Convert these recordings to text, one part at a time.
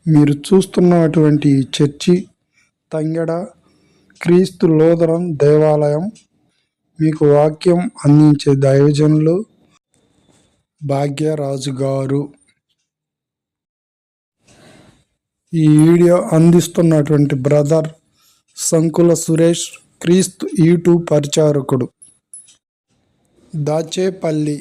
మీరు చూస్తున్నటువంటి చర్చి తంగెడ క్రీస్తు లూథరన్ దేవాలయం. మీకు వాక్యం అందించే దైవజనులు భాగ్యరాజు గారు. ఈ వీడియో అందిస్తున్నటువంటి బ్రదర్ సంకుల సురేష్, క్రీస్తు యూట్యూబ్ పరిచారకుడు, దాచేపల్లి.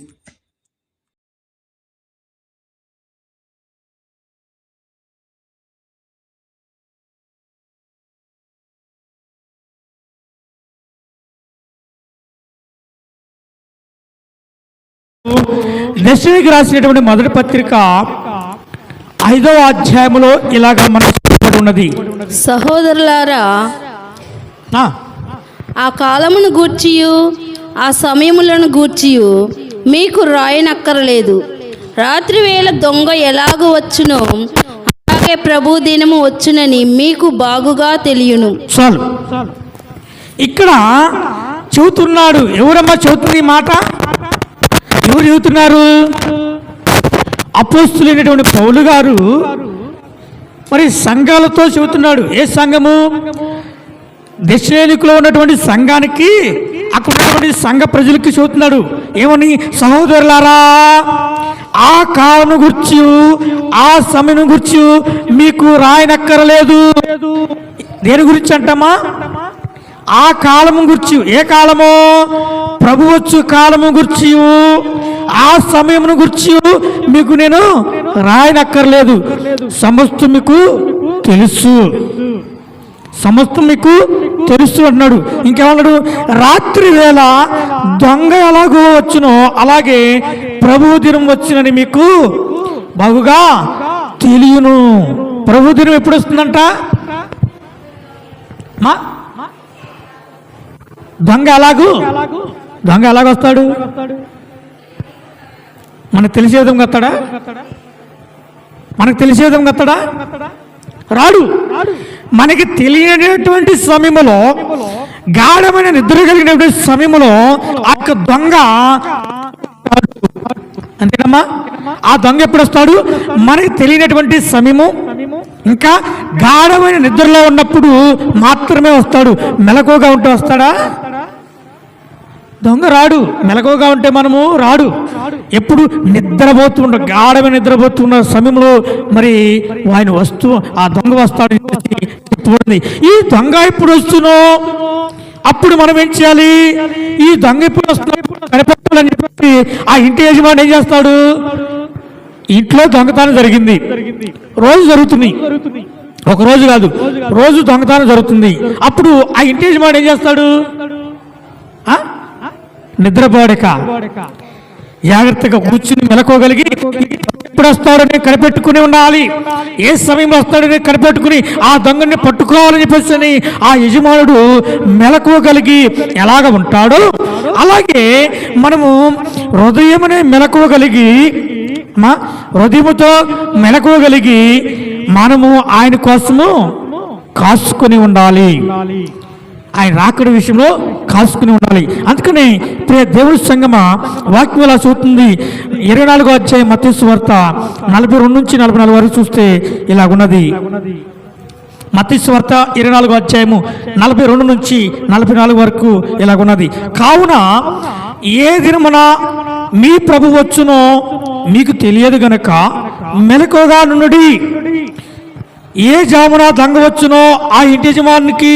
దశమికి రాసినటువంటి మొదటి పత్రిక 5వ అధ్యాయంలో ఇలాగ మనకు ఉన్నది. సహోదరులారా, ఆ కాలమును గూర్చియు ఆ సమయములను గూర్చియు మీకు రాయనక్కరలేదు. రాత్రి వేళ దొంగ ఎలాగ వచ్చునో అలాగే ప్రభు దినము వచ్చునని మీకు బాగుగా తెలియను. చాలు. ఇక్కడ చెబుతున్నాడు. ఎవరమ్మా చెబుతుంది మాట? ఎవరు చెబుతున్నారు? అపోస్తులైనటువంటి పౌలు గారు మరి సంఘాలతో చెబుతున్నాడు. ఏ సంఘము? దెస్సలోనికలో ఉన్నటువంటి సంఘానికి, అక్కడ ఉన్నటువంటి సంఘ ప్రజలకి చెబుతున్నాడు. ఏమని? సహోదరులారా, ఆ కాలం గురించి ఆ సమయం గురించి మీకు రాయనక్కరలేదు. దేని గురించి అంటామా? ఆ కాలము గురించి. ఏ కాలము? ప్రభు వచ్చు కాలము గురించి, ఆ సమయమును గురించి మీకు నేను రాయనక్కర్లేదు. సమస్తం మీకు తెలుసు, సమస్తం మీకు తెలుసు అన్నాడు. ఇంకేమన్నాడు? రాత్రి వేళ దొంగ ఎలాగో వచ్చునో అలాగే ప్రభు దినం వచ్చినని మీకు బాగుగా తెలియను. ప్రభు దినం ఎప్పుడు వస్తుందంట? దొంగ ఎలాగొస్తాడు? మనకు తెలిసే విధంగా వస్తాడా? మనకు తెలిసే విధంగా వస్తాడా? రాడు. మనకి తెలియనటువంటి సమయంలో, గాఢమైన నిద్ర కలిగినటువంటి సమయంలో ఆ దొంగ అంతేనమ్మా. ఆ దొంగ ఎప్పుడు వస్తాడు? మనకి తెలియనటువంటి సమయము, ఇంకా గాఢమైన నిద్రలో ఉన్నప్పుడు మాత్రమే వస్తాడు. మెలకువగా ఉంటే వస్తాడా? దొంగ రాడు. మెలకువగా ఉంటే మనము రాడు. ఎప్పుడు నిద్రపోతుండ, గాఢమైన నిద్రపోతున్న సమయంలో మరి ఆయన ఆ దొంగ వస్తాడు చెప్పబడింది. ఈ దొంగ ఎప్పుడు వస్తున్నో అప్పుడు మనం ఏం చేయాలి? ఈ దొంగ ఎప్పుడు వస్తున్నా కనిపెట్టాలని చెప్పి ఆ ఇంటి యజమాని ఏం చేస్తాడు? ఇంట్లో దొంగతనం జరిగింది, రోజు జరుగుతుంది, ఒక రోజు కాదు, రోజు దొంగతనం జరుగుతుంది. అప్పుడు ఆ ఇంటి యజమాని ఏం చేస్తాడు? నిద్రపోడక జాగ్రత్తగా కూర్చుని మెలకోగలిగి ఎప్పుడు వస్తాడని కనిపెట్టుకుని ఉండాలి. ఏ సమయంలో వస్తాడని కనిపెట్టుకుని ఆ దొంగని పట్టుకోవాలని చెప్పేసి ఆ యజమానుడు మెలకువగలిగి ఎలాగ ఉంటాడో అలాగే మనము హృదయమనే మెలకువగలిగి, హృదయముతో మెలకువగలిగి మనము ఆయన కోసము కాసుకొని ఉండాలి. ఆయన రాకడ విషయంలో కాసుకుని ఉండాలి. అందుకని దేవుడి సంగమా వాక్యం ఇలా చూస్తుంది. 24వ అధ్యాయం మత్తయి సువార్త 42 నుంచి 44 వరకు చూస్తే ఇలాగున్నది. మత్తయి సువార్త 24వ అధ్యాయము 42 నుంచి 44 వరకు ఇలాగున్నది. కావున ఏ దినమున మీ ప్రభు వచ్చునో మీకు తెలియదు గనక మెలకువగా నుండుడి. ఏ జామున దొంగ వచ్చునో ఆ ఇంటి యజమానికి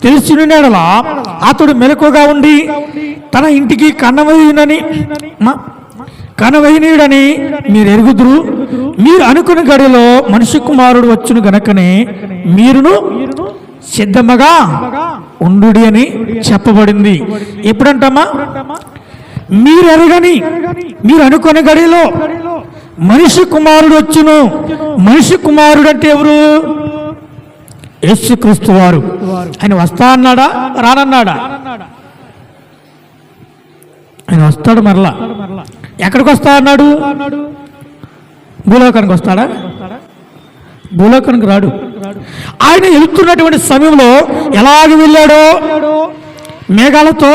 తెలిసినలా అతడు మెలకువగా ఉండి తన ఇంటికి కనవైనడని మీరు ఎరుగుదురు. మీరు అనుకున్న గడిలో మనిషి కుమారుడు వచ్చును గనకనే మీరును సిద్ధముగా ఉండుడి అని చెప్పబడింది. ఎప్పుడంటమ్మా? మీరు ఎరగని, మీరు అనుకునే గడిలో మనిషి కుమారుడు వచ్చును. మనిషి కుమారుడు అంటే ఎవరు? యేసుక్రీస్తు వారు. ఆయన వస్తా అన్నాడా? రానన్నాడా? ఆయన వస్తాడు. మరలా ఎక్కడికి వస్తా అన్నాడు? భూలోకానికి వస్తాడా? భూలోకానికి రాడు. ఆయన వెళుతున్నటువంటి సమయంలో ఎలాగ వెళ్ళాడో మేఘాలతో,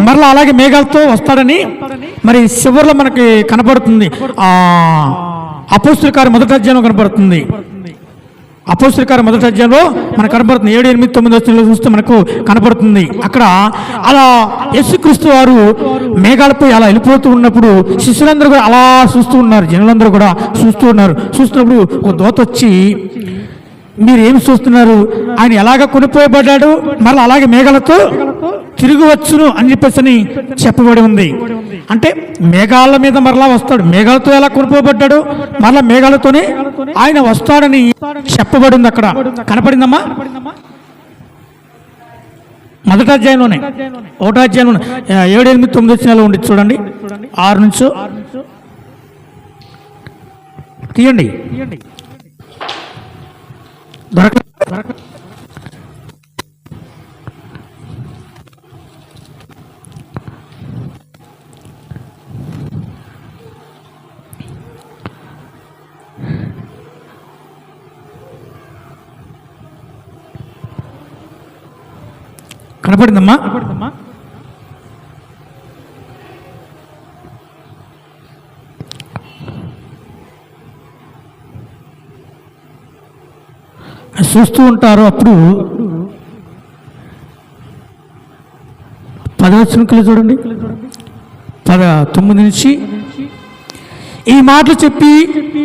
మరలా అలాగే మేఘాలతో వస్తాడని మరి చివరిలో మనకి కనపడుతుంది. అపోస్తుల కార్యం 1వ అధ్యాయంలో కనపడుతుంది. అపోస్తలుల కార్యం 1వ అధ్యాయంలో మనకు కనపడుతుంది. 7, 8, 9 వచనాలు చూస్తే మనకు కనపడుతుంది. అక్కడ అలా యేసుక్రీస్తు వారు మేఘాలపై అలా వెళ్ళిపోతూ ఉన్నప్పుడు శిష్యులందరూ కూడా అలా చూస్తూ ఉన్నారు, జనులందరూ కూడా చూస్తూ ఉన్నారు. చూస్తున్నప్పుడు ఒక దూత వచ్చి, మీరు ఏమి చూస్తున్నారు, ఆయన ఎలాగ కొనిపోయబడ్డాడు, మరలా అలాగే మేఘాలతో తిరిగి వచ్చును అని చెప్పేసి చెప్పబడి ఉంది. అంటే మేఘాల మీద మరలా వస్తాడు, మేఘాలతో ఎలా కొనిపోబడ్డాడు, మరలా మేఘాలతోనే ఆయన వస్తాడని చెప్పబడి ఉంది. అక్కడ కనపడిందమ్మా 1వ అధ్యాయంలోనే, 1వ అధ్యాయంలోనే 7, 8, 9 వచనాలు ఉండి చూడండి. 6 నుంచి తీయండి. కనపడిందమ్మా? చూస్తూ ఉంటారు. అప్పుడు 10వ వచనంలో చూడండి, 9 నుంచి, ఈ మాటలు చెప్పి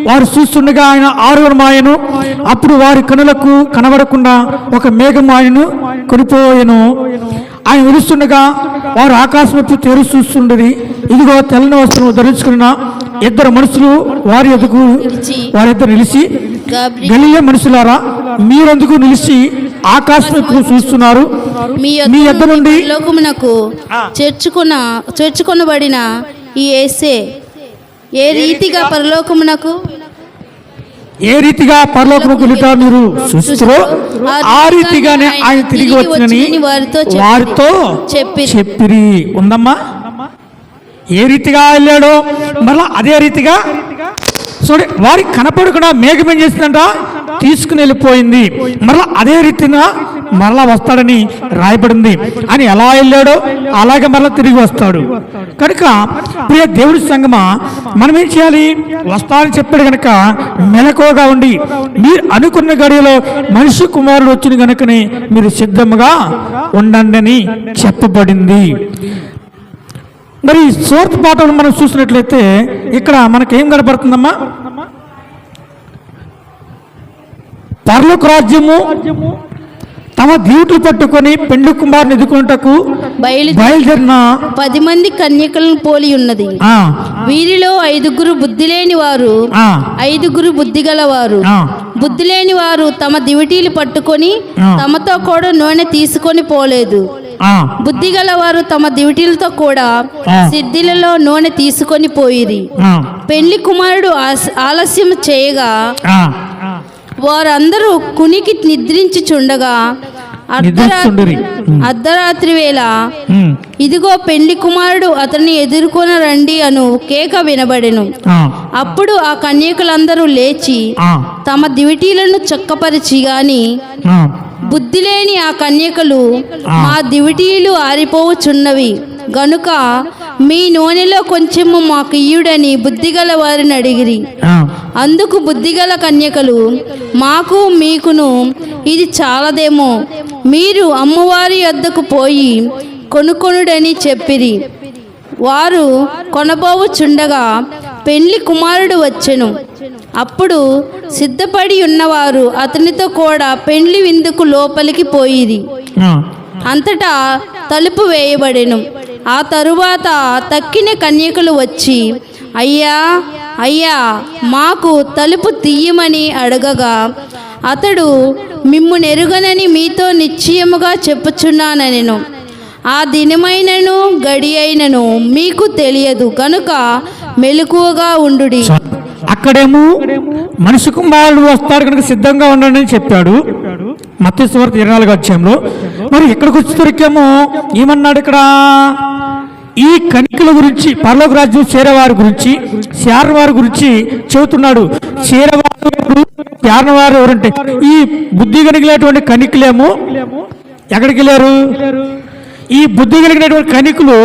వారు చూస్తుండగా ఆయన ఆరువరమాయను. అప్పుడు వారి కనులకు కనబడకుండా ఒక మేఘం ఆయనను కొనిపోయెను. ఆయన వెలుస్తుండగా వారు ఆకాశం వైపు తెరు చూస్తుండేది. ఇదిగో తెల్లని వస్త్రం ధరించుకున్న 2 మనుషులు వారి ఎదురు నిలిచి, గలిలే మనుషులారా, మీరెందుకు నిలిచి ఆకాశం వైపు చూస్తున్నారు? మీ యొద్ద నుండి లోకమునకు చేర్చుకొనబడిన ఈ యేసే ఏ రీతిగా పరలోకమునకు వెళ్ళుట మీరు చూస్తారో ఆ రీతిగానే ఆయన తిరిగి వచ్చినని వారితో చెప్పిరి. ఉందమ్మా? ఏ రీతిగా వెళ్ళాడో మళ్ళా అదే రీతిగా చూడండి. వారికి కనపడకుండా మేఘం ఏం చేసిందంట, తీసుకుని వెళ్ళిపోయింది. మరలా అదే రీతిగా మరలా వస్తాడని రాయబడింది. అని ఎలా వెళ్ళాడో అలాగే మరలా తిరిగి వస్తాడు. కనుక ప్రియ దేవుడి సంగమా, మనం ఏం చేయాలి? వస్తాడని చెప్పాడు కనుక మెలకువగా ఉండి, మీరు అనుకున్న గడియలో మనిషి కుమారుడు వచ్చిన కనుకనే మీరు సిద్ధంగా ఉండండి అని చెప్పబడింది. మరి సోర్త్ పాఠంలో మనం చూసినట్లయితే ఇక్కడ మనకేం కనపడుతుందమ్మా? పరలోక రాజ్యము తమ దీవుట్లు పట్టుకొని పెండ్లి కుమారుని ఎదుర్కొంటకు బయలుదేరిన 10 మంది కన్యకలను పోలి ఉన్నది. వీరిలో 5 బుద్ధి లేని వారు, 5 బుద్ధి గలవారు. బుద్ధి లేని వారు తమ దివిటీలు పట్టుకొని తమతో కూడా నూనె తీసుకొని పోలేదు. బుద్ధి గలవారు తమ దివిటీలతో కూడా సిద్ధిలలో నూనె తీసుకొని పోయిరి. పెళ్లి కుమారుడు ఆలస్యం చేయగా వారందరూ కునికి నిద్రించుచుండగా అర్ధరాత్రి వేళ ఇదిగో పెళ్లి కుమారుడు అతన్ని ఎదుర్కొని రండి అను కేక వినబడెను. అప్పుడు ఆ కన్యకులందరూ లేచి తమ దివిటీలను చక్కపరిచి గాని బుద్ధి లేని ఆ కన్యకలు, మా దివిటీలు ఆరిపోవచున్నవి గనుక మీ నూనెలో కొంచెము మాకు ఇయ్యుడని బుద్ధిగల వారిని అడిగిరి. అందుకు బుద్ధిగల కన్యకలు, మాకు మీకును ఇది చాలదేమో, మీరు అమ్మవారి వద్దకు పోయి కొనుకొనుడని చెప్పిరి. వారు కొనబోవుచుండగా పెళ్లి కుమారుడు వచ్చెను. అప్పుడు సిద్ధపడి ఉన్నవారు అతనితో కూడా పెళ్లి విందుకు లోపలికి పోయిరి. అంతటా తలుపు వేయబడెను. ఆ తరువాత తక్కిన కన్యకలు వచ్చి, అయ్యా అయ్యా మాకు తలుపు తీయమని అడగగా అతడు, మిమ్ము నెరుగనని మీతో నిశ్చయముగా చెప్పుచున్నానెను. ఆ దినమైనను గడి అయినను మీకు తెలియదు గనుక మెలకువగా ఉండుడి. అక్కడేమో మనిషి కుమారుడు వస్తాడు కనుక సిద్ధంగా ఉండండి అని చెప్పాడు మత్తయి సువార్త 24వ అధ్యాయంలో. మరి ఇక్కడికి వచ్చి దొరికామో ఏమన్నాడు? ఇక్కడ ఈ కన్యకల గురించి, పరలోక రాజ్యం చేరేవారి గురించి, చేరవారి గురించి చెబుతున్నాడు. చేరవారు చేరనవారు ఎవరంటే ఈ బుద్ధి కలిగినటువంటి కన్యకలేమో ఎక్కడికి వెళ్ళారు? ఈ బుద్ధి కలిగినటువంటి కన్యకులు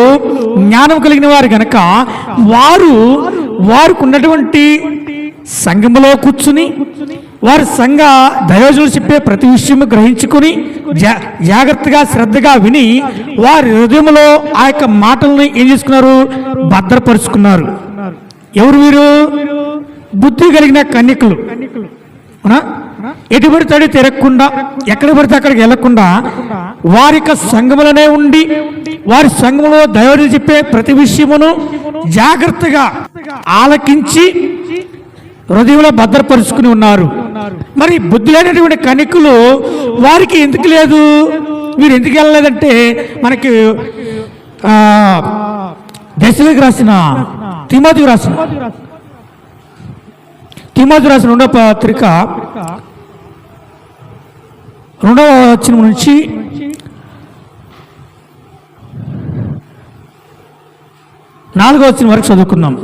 జ్ఞానం కలిగిన వారు కనుక వారికి ఉన్నటువంటి సంఘములో కూర్చుని వారి సంఘ దైవజనులు చెప్పే ప్రతి విషయము గ్రహించుకుని జాగ్రత్తగా శ్రద్ధగా విని వారి హృదయంలో ఆ యొక్క మాటలను ఏం చేసుకున్నారు? భద్రపరుచుకున్నారు. ఎవరు వీరు? బుద్ధి కలిగిన కన్యకులు. ఎటు పడితే అటు తిరగకుండా, ఎక్కడ పడితే అక్కడికి వెళ్లకుండా వారి యొక్క సంఘములనే ఉండి వారి సంఘములో దైవజనులు చెప్పే ప్రతి విషయమును జాగ్రత్తగా ఆలకించి హృదయంలో భద్రపరుచుకుని ఉన్నారు. మరి బుద్ధి లేనటువంటి కన్యకులు వారికి ఎందుకు లేదు? వీరు ఎందుకు వెళ్ళలేదంటే మనకి దశలోకి రాసిన తిమోతికి రాసిన 2వ పత్రిక 2వ వచనం నుంచి 4వ వచనం వరకు చదువుకుందాం.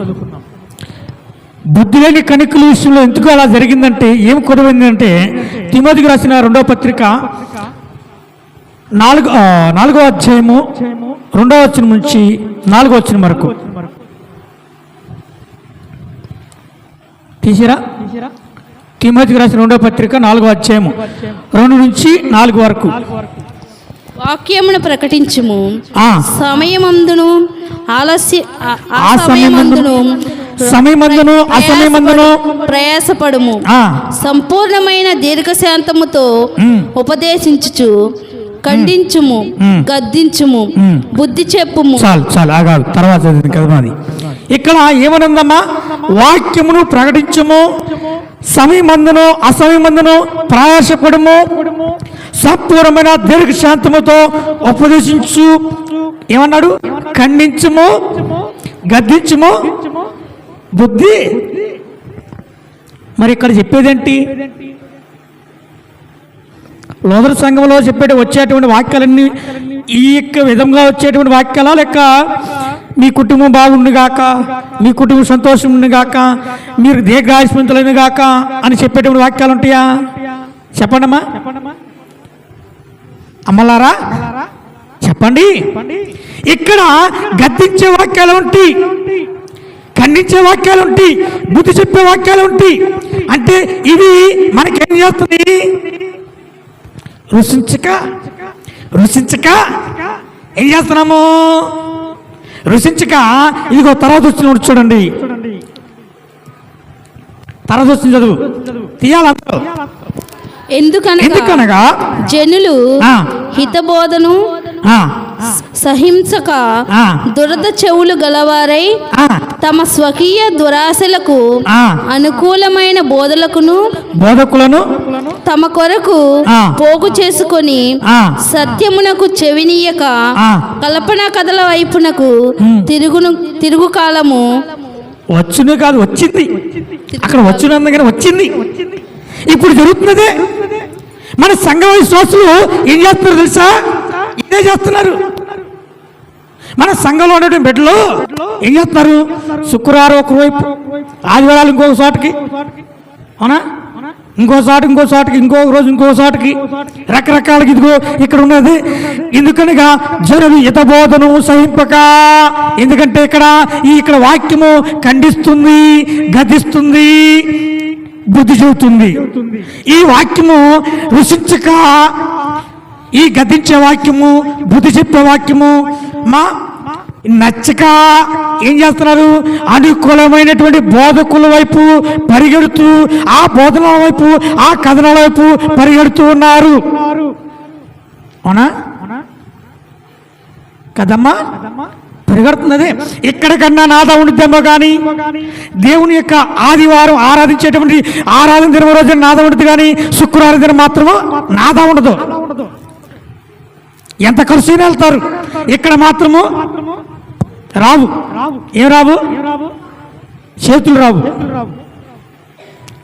బుద్ధి లేని కన్యకుల విషయంలో ఎందుకు అలా జరిగిందంటే, ఏం కొరవైందంటే, తిమోతికి రాసిన 2వ పత్రిక 4వ అధ్యాయము 2వ వచనం నుంచి 4వ వచనం వరకు తీసిరా. తిమోతికి రాసిన 2వ పత్రిక 4వ అధ్యాయము 2 నుంచి 4 వరకు. వాక్యమును ప్రకటించుము, సమయమందును సమయమందును అసమయమందును ప్రయాసపడుము, సంపూర్ణమైన దీర్ఘశాంతముతో ఉపదేశించుచు ఖండించుము, గద్దించుము, బుద్ధి చెప్పుము. చాలు ఆగాలి, తర్వాత కదా మాది. ఇక్కడ ఏమనుందమ్మా? వాక్యమును ప్రకటించుము, సమయమందును అసమయమందును ప్రయాసపడుము, సంపూర్ణమైన దీర్ఘశాంతముతో ఉపదేశించు. ఏమన్నాడు? ఖండించుము, గద్దించుము, బుద్ధి. మరి ఇక్కడ చెప్పేదేంటి? లోదర సంఘంలో వచ్చేటువంటి వాక్యాలన్నీ ఈ యొక్క విధంగా వచ్చేటువంటి వాక్యాలా, లేక మీ కుటుంబం బాగుండుగాక, మీ కుటుంబం సంతోషం ఉండుగాక, మీరు దీర్ఘాయుష్మంతులైన గాక అని చెప్పేటువంటి వాక్యాలు ఉంటాయా? చెప్పండమ్మా అమ్మలారా, చెప్పండి. ఇక్కడ గద్దించే వాక్యాలు ఉంటాయి, ఖండించే వాక్యాలు ఉంటాయి, బుద్ధి చెప్పే వాక్యాలు ఉంటాయి. అంటే ఇవి మనకేం చేస్తుంది? రుచించక ఏం చేస్తున్నాము? రుచించక ఇదిగో తర్వాత వచ్చిన చూడండి, తర్వాత వచ్చిన చదువు తీయాలంటారు. ఎందుకనగా జనులు హితబోధను సహింసక దురద చెవులు గలవారై తమ స్వకీయ దురాశలకు అనుకూలమైన బోధకులను తమ కొరకు పోగు చేసుకొని సత్యమునకు చెవినీయక కల్పన కథల వైపునకు తిరుగు కాలము వచ్చును కాదు, వచ్చింది. అక్కడ వచ్చునందుకని వచ్చింది. ఇప్పుడు జరుగుతున్నదే. మన సంఘ విశ్వాసులు ఏం చేస్తున్నారు తెలుసా? ఇదే చేస్తున్నారు. మన సంఘంలో ఉన్నటువంటి బిడ్డలు ఏం చేస్తున్నారు? శుక్రవారం ఒకవైపు, ఆదివారాలు ఇంకొక చోటకి, అవునా, ఇంకో చోటకి, ఇంకొక రోజు ఇంకో చోటకి, రకరకాలకి. ఇదిగో ఇక్కడ ఉన్నది. ఎందుకనగా జనులు హితబోధను సహింపక, ఎందుకంటే ఇక్కడ వాక్యము ఖండిస్తుంది, గద్దిస్తుంది, బుద్ధి చెబుతుంది. ఈ వాక్యము రుచించక, ఈ గద్దించే వాక్యము, బుద్ధి చెప్పే వాక్యము నచ్చక ఏం చేస్తున్నారు? అనుకూలమైనటువంటి బోధకుల వైపు పరిగెడుతూ, ఆ బోధనల వైపు, ఆ కథనాల వైపు పరిగెడుతూ ఉన్నారు. అవునా కదమ్మా? పరిగెడుతున్నదే. ఎక్కడికన్నా నాదం ఉండిద్దేమో కానీ దేవుని యొక్క ఆదివారం ఆరాధించేటువంటి ఆరాధన దినం రోజున నాదం ఉంటుంది, కానీ శుక్రవారం దినం మాత్రము నాదం ఉండదు. ఎంత ఖర్చు వెళ్తారు, ఇక్కడ మాత్రము రావు. ఏం రావు? చేతులు రావు.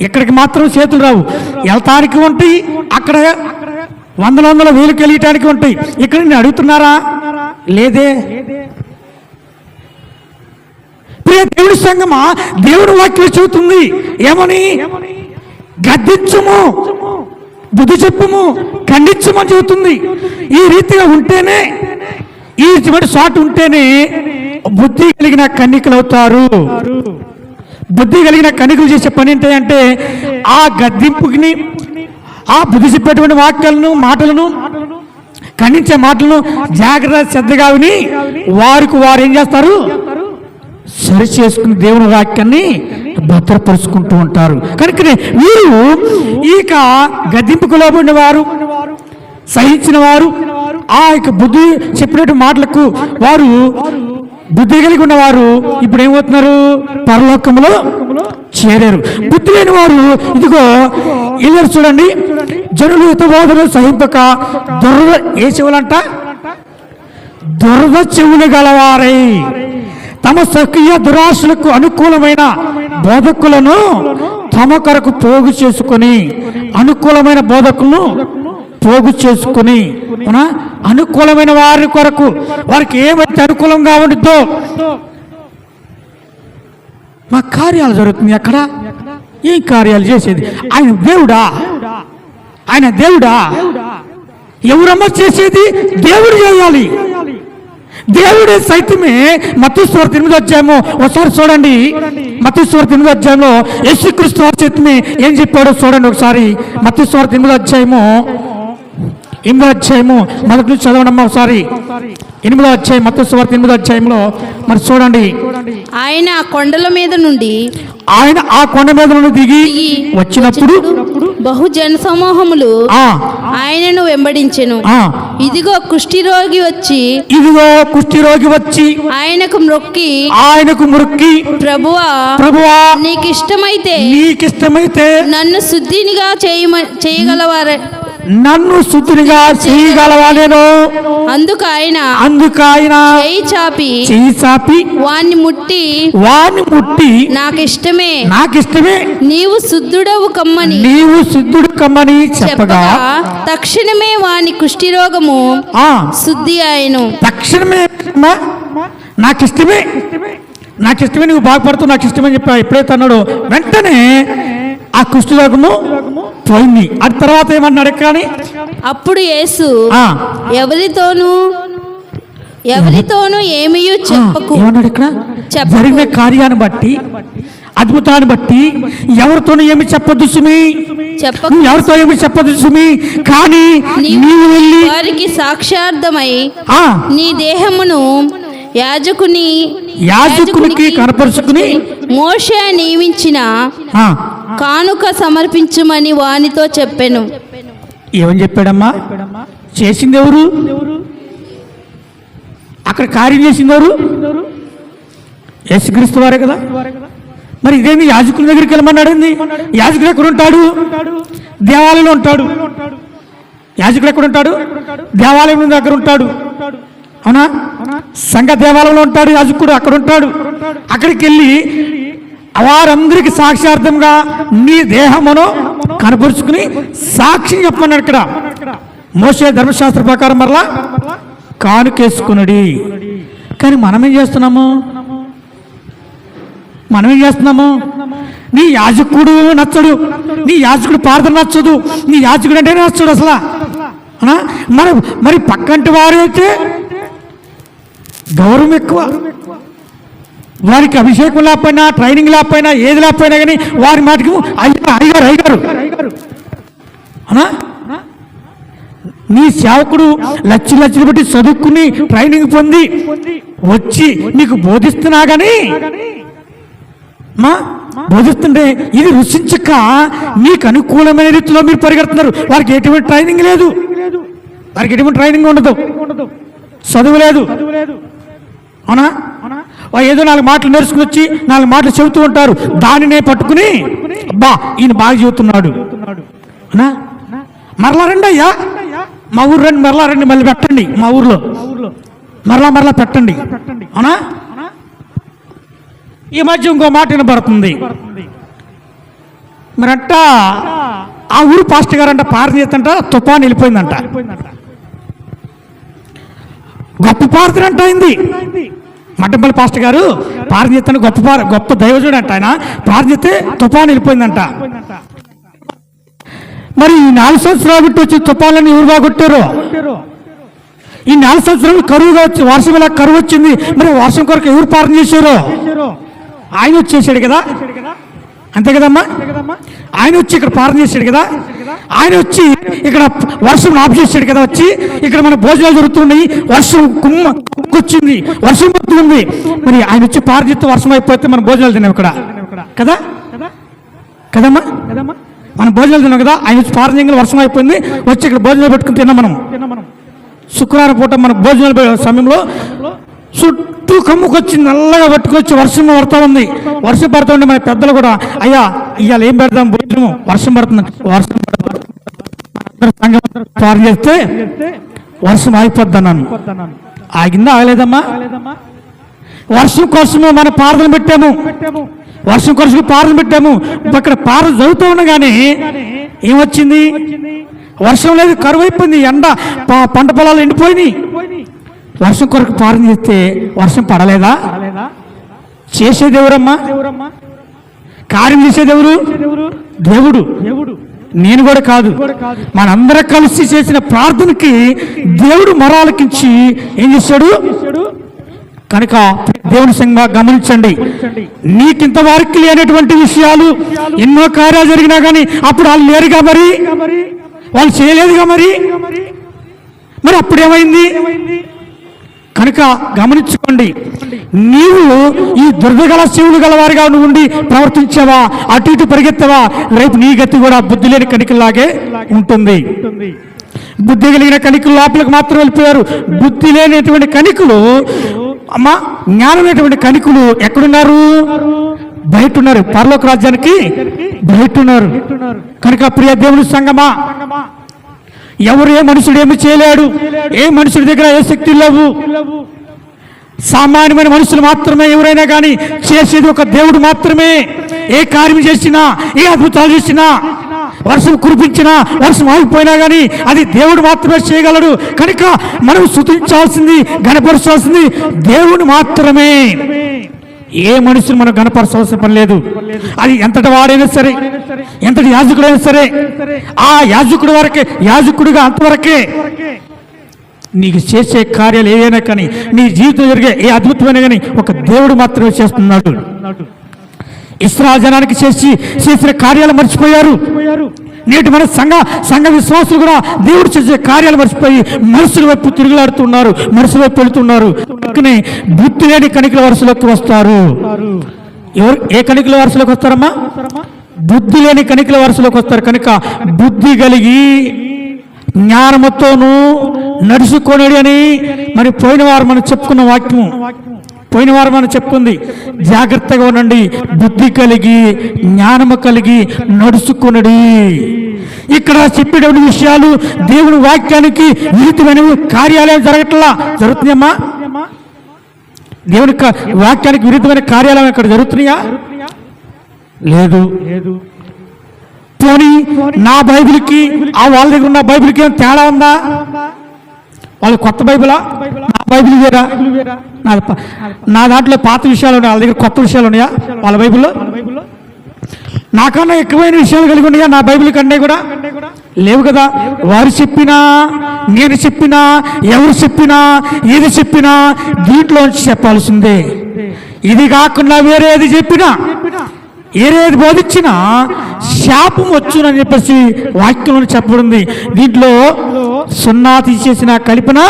ఇక్కడికి మాత్రం చేతులు రావు. వెళ్తానికి ఉంటాయి, అక్కడ వందల వేలు కలియటానికి ఉంటాయి. ఇక్కడ నేను అడుగుతున్నారా? లేదే. దేవుడి సంగమా, దేవుడి వాక్యం చెబుతుంది ఏమని? గద్దించుము, బుద్ధి చెప్పుము, ఖండించమని చెబుతుంది. ఈ రీతిగా ఉంటేనే, ఈ చివరి షాట్ ఉంటేనే బుద్ధి కలిగిన కన్యకలు అవుతారు. బుద్ధి కలిగిన కనికులు చేసే పని ఏంటంటే ఆ గద్దింపుని, ఆ బుద్ధి చెప్పేటువంటి మాటలను ఖండించే మాటలను జాగ్రత్త శ్రద్ధగా విని వారికి వారు ఏం చేస్తారు, సరి చేసుకుని దేవుని వాక్యాన్ని భద్రపరుచుకుంటూ ఉంటారు. కనుకనే వీరు ఇక గద్దింపుకు లోబడిన వారు, సహించిన వారు, ఆ యొక్క బుద్ధి చెప్పినట్టు మాటలకు వారు బుద్ధి కలిగి ఉన్నవారు ఇప్పుడు ఏమవుతున్నారు, పరలోకంలో చేరారు. బుద్ధి లేని వారు ఇదిగో ఇలా చూడండి, జనులు హితబోధను సహింపక ఏ చెవులంట, దురద చెవులు గలవారై తమ స్వకీయ దురాశలకు అనుకూలమైన బోధకులను తమ కొరకు పోగు చేసుకుని, అనుకూలమైన బోధకులను పోగు చేసుకుని, అనుకూలమైన వారి కొరకు వారికి ఏమైతే అనుకూలంగా ఉంటుందో మా కార్యాలు జరుగుతుంది. అక్కడ ఏం కార్యాలు చేసేది? ఆయన దేవుడా, ఆయన దేవుడా, ఎవరమ్మ చేసేది? దేవుడు చేయాలి. దేవుడే సైతమే మత్తయి సువార్త 8వ అధ్యాయము ఒకసారి చూడండి. మత్తయి సువార్త 8వ అధ్యాయంలో యేసుక్రీస్తు వారి సైతమే ఏం చెప్పాడో చూడండి ఒకసారి. మత్తయి సువార్త 8వ అధ్యాయము మొదటి నుంచి చదవడమ్మా ఒకసారి. 8వ అధ్యాయం, మత్తయి సువార్త 8వ అధ్యాయంలో మరి చూడండి. ఆయన ఆ కొండ మీద నుండి దిగి వచ్చినప్పుడు బహు జన సమూహములు ఆయనను వెంబడించెను. ఇదిగో కుష్ఠిరోగి వచ్చి ఆయనకు మ్రొక్కి ప్రభువా నీకిష్టమైతే నన్ను శుద్ధినిగా చేయగలవా నేను. అందుకు ఆయన చేయి చాపి వాణ్ణి ముట్టి నాకిష్టమే నీవు శుద్ధుడవు కమ్మని చెప్పగా తక్షణమే వాని కుష్ఠిరోగము శుద్ధి ఆయను. తక్షణమే నాకిష్టమే నువ్వు బాగుపడుతూ నాకు ఇష్టమని చెప్పా ఎప్పుడైతే అన్నాడు వెంటనే ఆ కుష్ఠరోగము పోయింది. ఆ తర్వాత ఏమన్నాడు కానీ, అప్పుడు యేసు ఎవరితోనూ ఏమీయూ చెప్పకు ఏమన్నాడు ఇక్కడ, జరిగిన కార్యాన్ని బట్టి, అద్భుతాన్ని బట్టి ఎవరితోనూ ఏమి చెప్పొద్దు సుమి, ఎవరితో ఏమి చెప్పొద్దు సుమి, కానీ నీవు వెళ్ళి వారికి సాక్షార్థమై నీ దేహమును యాజకునికి కనపరుచుకుని మోషే నియమించిన కానుక సమర్పించమని వానితో చెప్పెను. ఏమని చెప్పాడమ్మా? చేసింది ఎవరు? అక్కడ కార్యం చేసింది ఎవరు? యేసుక్రీస్తు వారే కదా. మరి ఇదేమి యాజకుల దగ్గరికి వెళ్ళమన్నాడు? యాజకుడు ఎక్కడ ఉంటాడు? దేవాలయంలో ఉంటాడు. యాజకుడు ఎక్కడ ఉంటాడు? దేవాలయం దగ్గర ఉంటాడు. అవునా? సంఘ దేవాలయంలో ఉంటాడు యాజకుడు, అక్కడ ఉంటాడు. అక్కడికి వెళ్ళి వారందరికి సాక్షార్థంగా నీ దేహమును కనపరుచుకుని సాక్షి చెప్పమన్నాడు. ఇక్కడ మోషే ధర్మశాస్త్ర ప్రకారం మరలా కానుకేసుకున్నాడు. కానీ మనమేం చేస్తున్నాము? నీ యాజకుడు నచ్చడు, నీ యాజకుడు ప్రార్థన నచ్చదు, నీ యాజకుడు అంటే నచ్చడు అసలు. మరి పక్కంటి వారు అయితే గౌరవం ఎక్కువ. వారికి అభిషేకం లేకపోయినా, ట్రైనింగ్ లేకపోయినా, ఏది లేకపోయినా కానీ వారి మాటకు అయ్యారు. నీ సేవకుడు లక్షలు బట్టి చదువుకుని ట్రైనింగ్ పొంది వచ్చి నీకు బోధిస్తున్నా కానీ బోధిస్తుంటే ఇది రుచించక నీకు అనుకూలమైన రీతిలో మీరు పరిగెడుతున్నారు. వారికి ఎటువంటి ట్రైనింగ్ లేదు, వారికి ఎటువంటి ట్రైనింగ్ ఉండదు, చదువు లేదు. అవునా? ఏదో 4 మాటలు నేర్చుకుని వచ్చి 4 మాటలు చెబుతూ ఉంటారు. దానినే పట్టుకుని అబ్బా ఈయన బాగా చెబుతున్నాడు, మరలా రండి అయ్యా మా ఊరు రండి, మరలా రండి, మళ్ళీ పెట్టండి మా ఊర్లో, మరలా పెట్టండి. అవునా? ఈ మధ్య ఇంకో మాట వినబడుతుంది. మరంట ఆ ఊరు పాస్టర్ గారంట ప్రార్థన చేస్తంట తుఫాను వెళ్ళిపోయిందంట. గొప్ప ప్రార్థన అంట అయింది. మట్టంపల్లి పాస్టర్ గారు ప్రార్థన చేస్తాను, గొప్ప దైవజుడు అంట. ఆయన ప్రార్థన చేస్తే తుఫాను వెళ్ళిపోయిందంట. మరి ఈ 4 సంవత్సరాలు బిట్టి వచ్చి తుఫాన్లని ఎవరు బాగొట్టారు? ఈ 4 సంవత్సరాలు కరువుగా వచ్చి వర్షం ఇలా కరువు వచ్చింది. మరి వర్షం కొరకు ఎవరు ప్రార్థన చేశారు? ఆయన వచ్చేసాడు కదా, అంతే కదమ్మా. ఆయన వచ్చి ఇక్కడ ప్రార్థన చేశాడు కదా, ఆయన వచ్చి ఇక్కడ వర్షం ఆఫ్ చేశాడు కదా, వచ్చి ఇక్కడ మన భోజనాలు జరుగుతున్నాయి, వర్షం కుమ్మొచ్చింది, వర్షం పడుతుంది. మరి ఆయన వచ్చి ప్రార్థిస్తూ వర్షం అయిపోతే మన భోజనాలు తిన్నాం ఇక్కడ కదా, కదమ్మా. మనం భోజనాలు తిన్నాం కదా, ఆయన వచ్చి ప్రార్థన చేయగానే వర్షం అయిపోయింది, వచ్చి ఇక్కడ భోజనాలు పెట్టుకుని తిన్నాం మనం. శుక్రవారం పూట మన భోజనాల సమయంలో చుట్టూ కమ్ముకొచ్చి నల్లగా పట్టుకొచ్చి వర్షం పడుతూ ఉంది. వర్షం పడుతూ ఉంటే మన పెద్దలు కూడా, అయ్యా ఇవాళ ఏం పెడతాం భోజనం, వర్షం పడుతుంది, వర్షం ప్రార్థన చేస్తే వర్షం ఆగిపోద్ది అన్నాను. ఆగిందా ఆగలేదమ్మా? వర్షం కోసము మన ప్రార్థన పెట్టాము, వర్షం కోసం ప్రార్థన పెట్టాము. అక్కడ ప్రార్థన చదువుతూ ఉండగానే ఏమొచ్చింది? వర్షం లేదు, కరువు అయిపోయింది, ఎండ పంట పొలాలు ఎండిపోయినాయి. వర్షం కొరకు ప్రార్థన చేస్తే వర్షం పడలేదా? చేసేది ఎవరమ్మా? కార్యం చేసేది ఎవరు? దేవుడు. నేను కూడా కాదు, మనందరం కలిసి చేసిన ప్రార్థనకి దేవుడు మొరాలకించి ఏం చేశాడు కనుక దేవుని సంఘంగా గమనించండి. నీకింత వారికి లేనటువంటి విషయాలు ఎన్నో కార్యాలు జరిగినా కానీ అప్పుడు వాళ్ళు లేరుగా, మరి వాళ్ళు చేయలేదుగా, మరి అప్పుడేమైంది కనుక గమనించుకోండి. నీవు ఈ దుర్దగల శివులు గలవారిగా నువ్వు ఉండి ప్రవర్తించావా, అటు ఇటు పరిగెత్తావా, రేపు నీ గతి కూడా బుద్ధి లేని కణికల్లాగే ఉంటుంది. బుద్ధి కలిగిన కణికలు లోపలికి మాత్రం వెళ్ళిపోయారు. బుద్ధి లేనటువంటి కణికలు అమ్మా, జ్ఞానమైనటువంటి కణికలు ఎక్కడున్నారు? బయట ఉన్నారు, పరలోక రాజ్యానికి బయట ఉన్నారు. కనుక ప్రియ దేవుని సంగమా, ఎవరు ఏ మనుషుడు ఏమి చేయలేడు, ఏ మనుషుడి దగ్గర ఏ శక్తి లేవు. సామాన్యమైన మనుషులు మాత్రమే ఎవరైనా కానీ చేసేది ఒక దేవుడు మాత్రమే. ఏ కార్యం చేసినా, ఏ అద్భుతాలు చేసినా, వర్షం కురిపించినా, వర్షం ఆగిపోయినా కానీ అది దేవుడు మాత్రమే చేయగలడు. కనుక మనం స్తుతించాల్సింది, గణపరచాల్సింది దేవుడు మాత్రమే. ఏ మనుషులు మనం గణపరచాల్సిన పని లేదు. అది ఎంతటి వాడైనా సరే, ఎంతటి యాజకుడైనా సరే, ఆ యాజకుడి వరకే, యాజకుడిగా అంతవరకే. నీకు చేసే కార్యాలు ఏదైనా కానీ, నీ జీవితం జరిగే ఏ అద్భుతమైన కానీ ఒక దేవుడు మాత్రమే చేస్తున్నాడు. ఇశ్రాయేలు జనానికి చేసిన కార్యాలు మర్చిపోయారు. నేటి మన సంఘ విశ్వాసులు కూడా దేవుడు చేసే కార్యాలు మర్చిపోయి మనుషుల వైపు తిరుగులాడుతున్నారు, మనుషుల వైపు వెళుతున్నారు. బుద్ధి లేని కణికల వరుసలోకి వస్తారు. ఎవరు ఏ కణికల వరుసలోకి వస్తారమ్మా? బుద్ధి లేని కణికల వరుసలోకి వస్తారు. కనుక బుద్ధి కలిగి జ్ఞానముతోనూ నడుచుకోనడి అని మరి పోయిన వారు మనం చెప్పుకున్న వాక్యం, పోయిన వారు మనం చెప్పుకుంది. జాగ్రత్తగా ఉండండి, బుద్ధి కలిగి జ్ఞానము కలిగి నడుచుకునడి. ఇక్కడ చెప్పేటువంటి విషయాలు దేవుని వాక్యానికి విరుద్ధమైనవి కార్యాలయం జరగట్లా, జరుగుతున్నాయమ్మా? దేవుని వాక్యానికి విరుద్ధమైన కార్యాలయం ఇక్కడ జరుగుతున్నాయా? లేదు. పోనీ నా బైబిల్కి ఆ వాళ్ళ దగ్గర ఉన్న బైబిల్కి ఏం తేడా ఉందా? వాళ్ళు కొత్త బైబిలా, నా బైబిల్ వేరా? నా దాంట్లో పాత విషయాలు ఉన్నాయి, వాళ్ళ దగ్గర కొత్త విషయాలు ఉన్నాయా? వాళ్ళ బైబిల్లో నాకన్నా ఎక్కువైన విషయాలు కలిగి ఉన్నాయా నా బైబిల్ కంటే కూడా? లేవు కదా. వారు చెప్పినా, నేను చెప్పినా, ఎవరు చెప్పినా, ఏది చెప్పినా దీంట్లోంచి చెప్పాల్సిందే. ఇది కాకుండా వేరేది చెప్పినా, ఏరేది బోధించినా శాపం వచ్చునని చెప్పేసి వాక్యంలో చెప్పబడింది. దీంట్లో సున్నా తీసేసిన కలిపిన,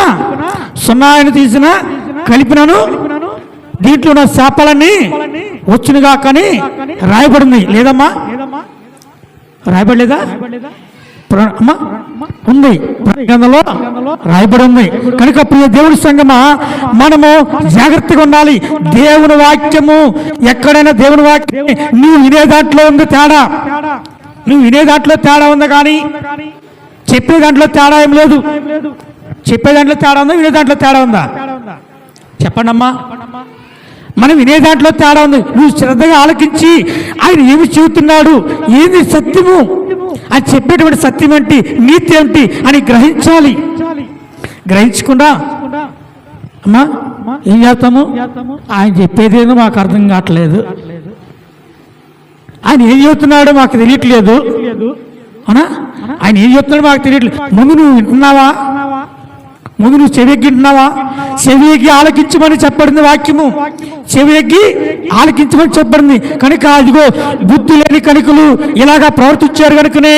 సున్నాను తీసిన కలిపినను దీంట్లో ఉన్న శాపాలన్నీ వచ్చునుగా కానీ రాయబడింది. లేదమ్మా? రాయబడలేదా? అమ్మా ఉంది, గ్రంథంలో రాయబడి ఉంది. కనుక ప్రియ దేవుని సంగమా, మనము జాగ్రత్తగా ఉండాలి. దేవుని వాక్యము ఎక్కడైనా దేవుని వాక్యం నువ్వు వినే దాంట్లో ఉంది తేడా, నువ్వు వినే దాంట్లో తేడా ఉంది కానీ చెప్పే దాంట్లో తేడా ఏం లేదు. చెప్పే దాంట్లో తేడా ఉందా, వినే దాంట్లో తేడా ఉందా? చెప్పండి అమ్మా. మనం వినే దాంట్లో తేడా ఉంది. నువ్వు శ్రద్ధగా ఆలకించి ఆయన ఏమి చెబుతున్నాడు, ఏది సత్యము, అది చెప్పేటువంటి సత్యం ఏంటి, నీతి ఏంటి అని గ్రహించాలి. గ్రహించకుండా అమ్మా ఏం చేస్తాము? ఆయన చెప్పేదేదో మాకు అర్థం కావట్లేదు, ఆయన ఏం చెబుతున్నాడో మాకు తెలియట్లేదు, అవునా? ఆయన ఏం చెప్తున్నాడో మాకు తెలియట్లేదు. ముందు నువ్వు వింటున్నావా? ముందు నువ్వు చెవిగ్గింటున్నావా? చెవికి ఆలకించమని చెప్పబడింది వాక్యము. చెవికి ఆలకించమని చెప్పబడింది కనుక అదిగో బుద్ధి లేని కణికులు ఇలాగా ప్రవర్తించారు కనుకనే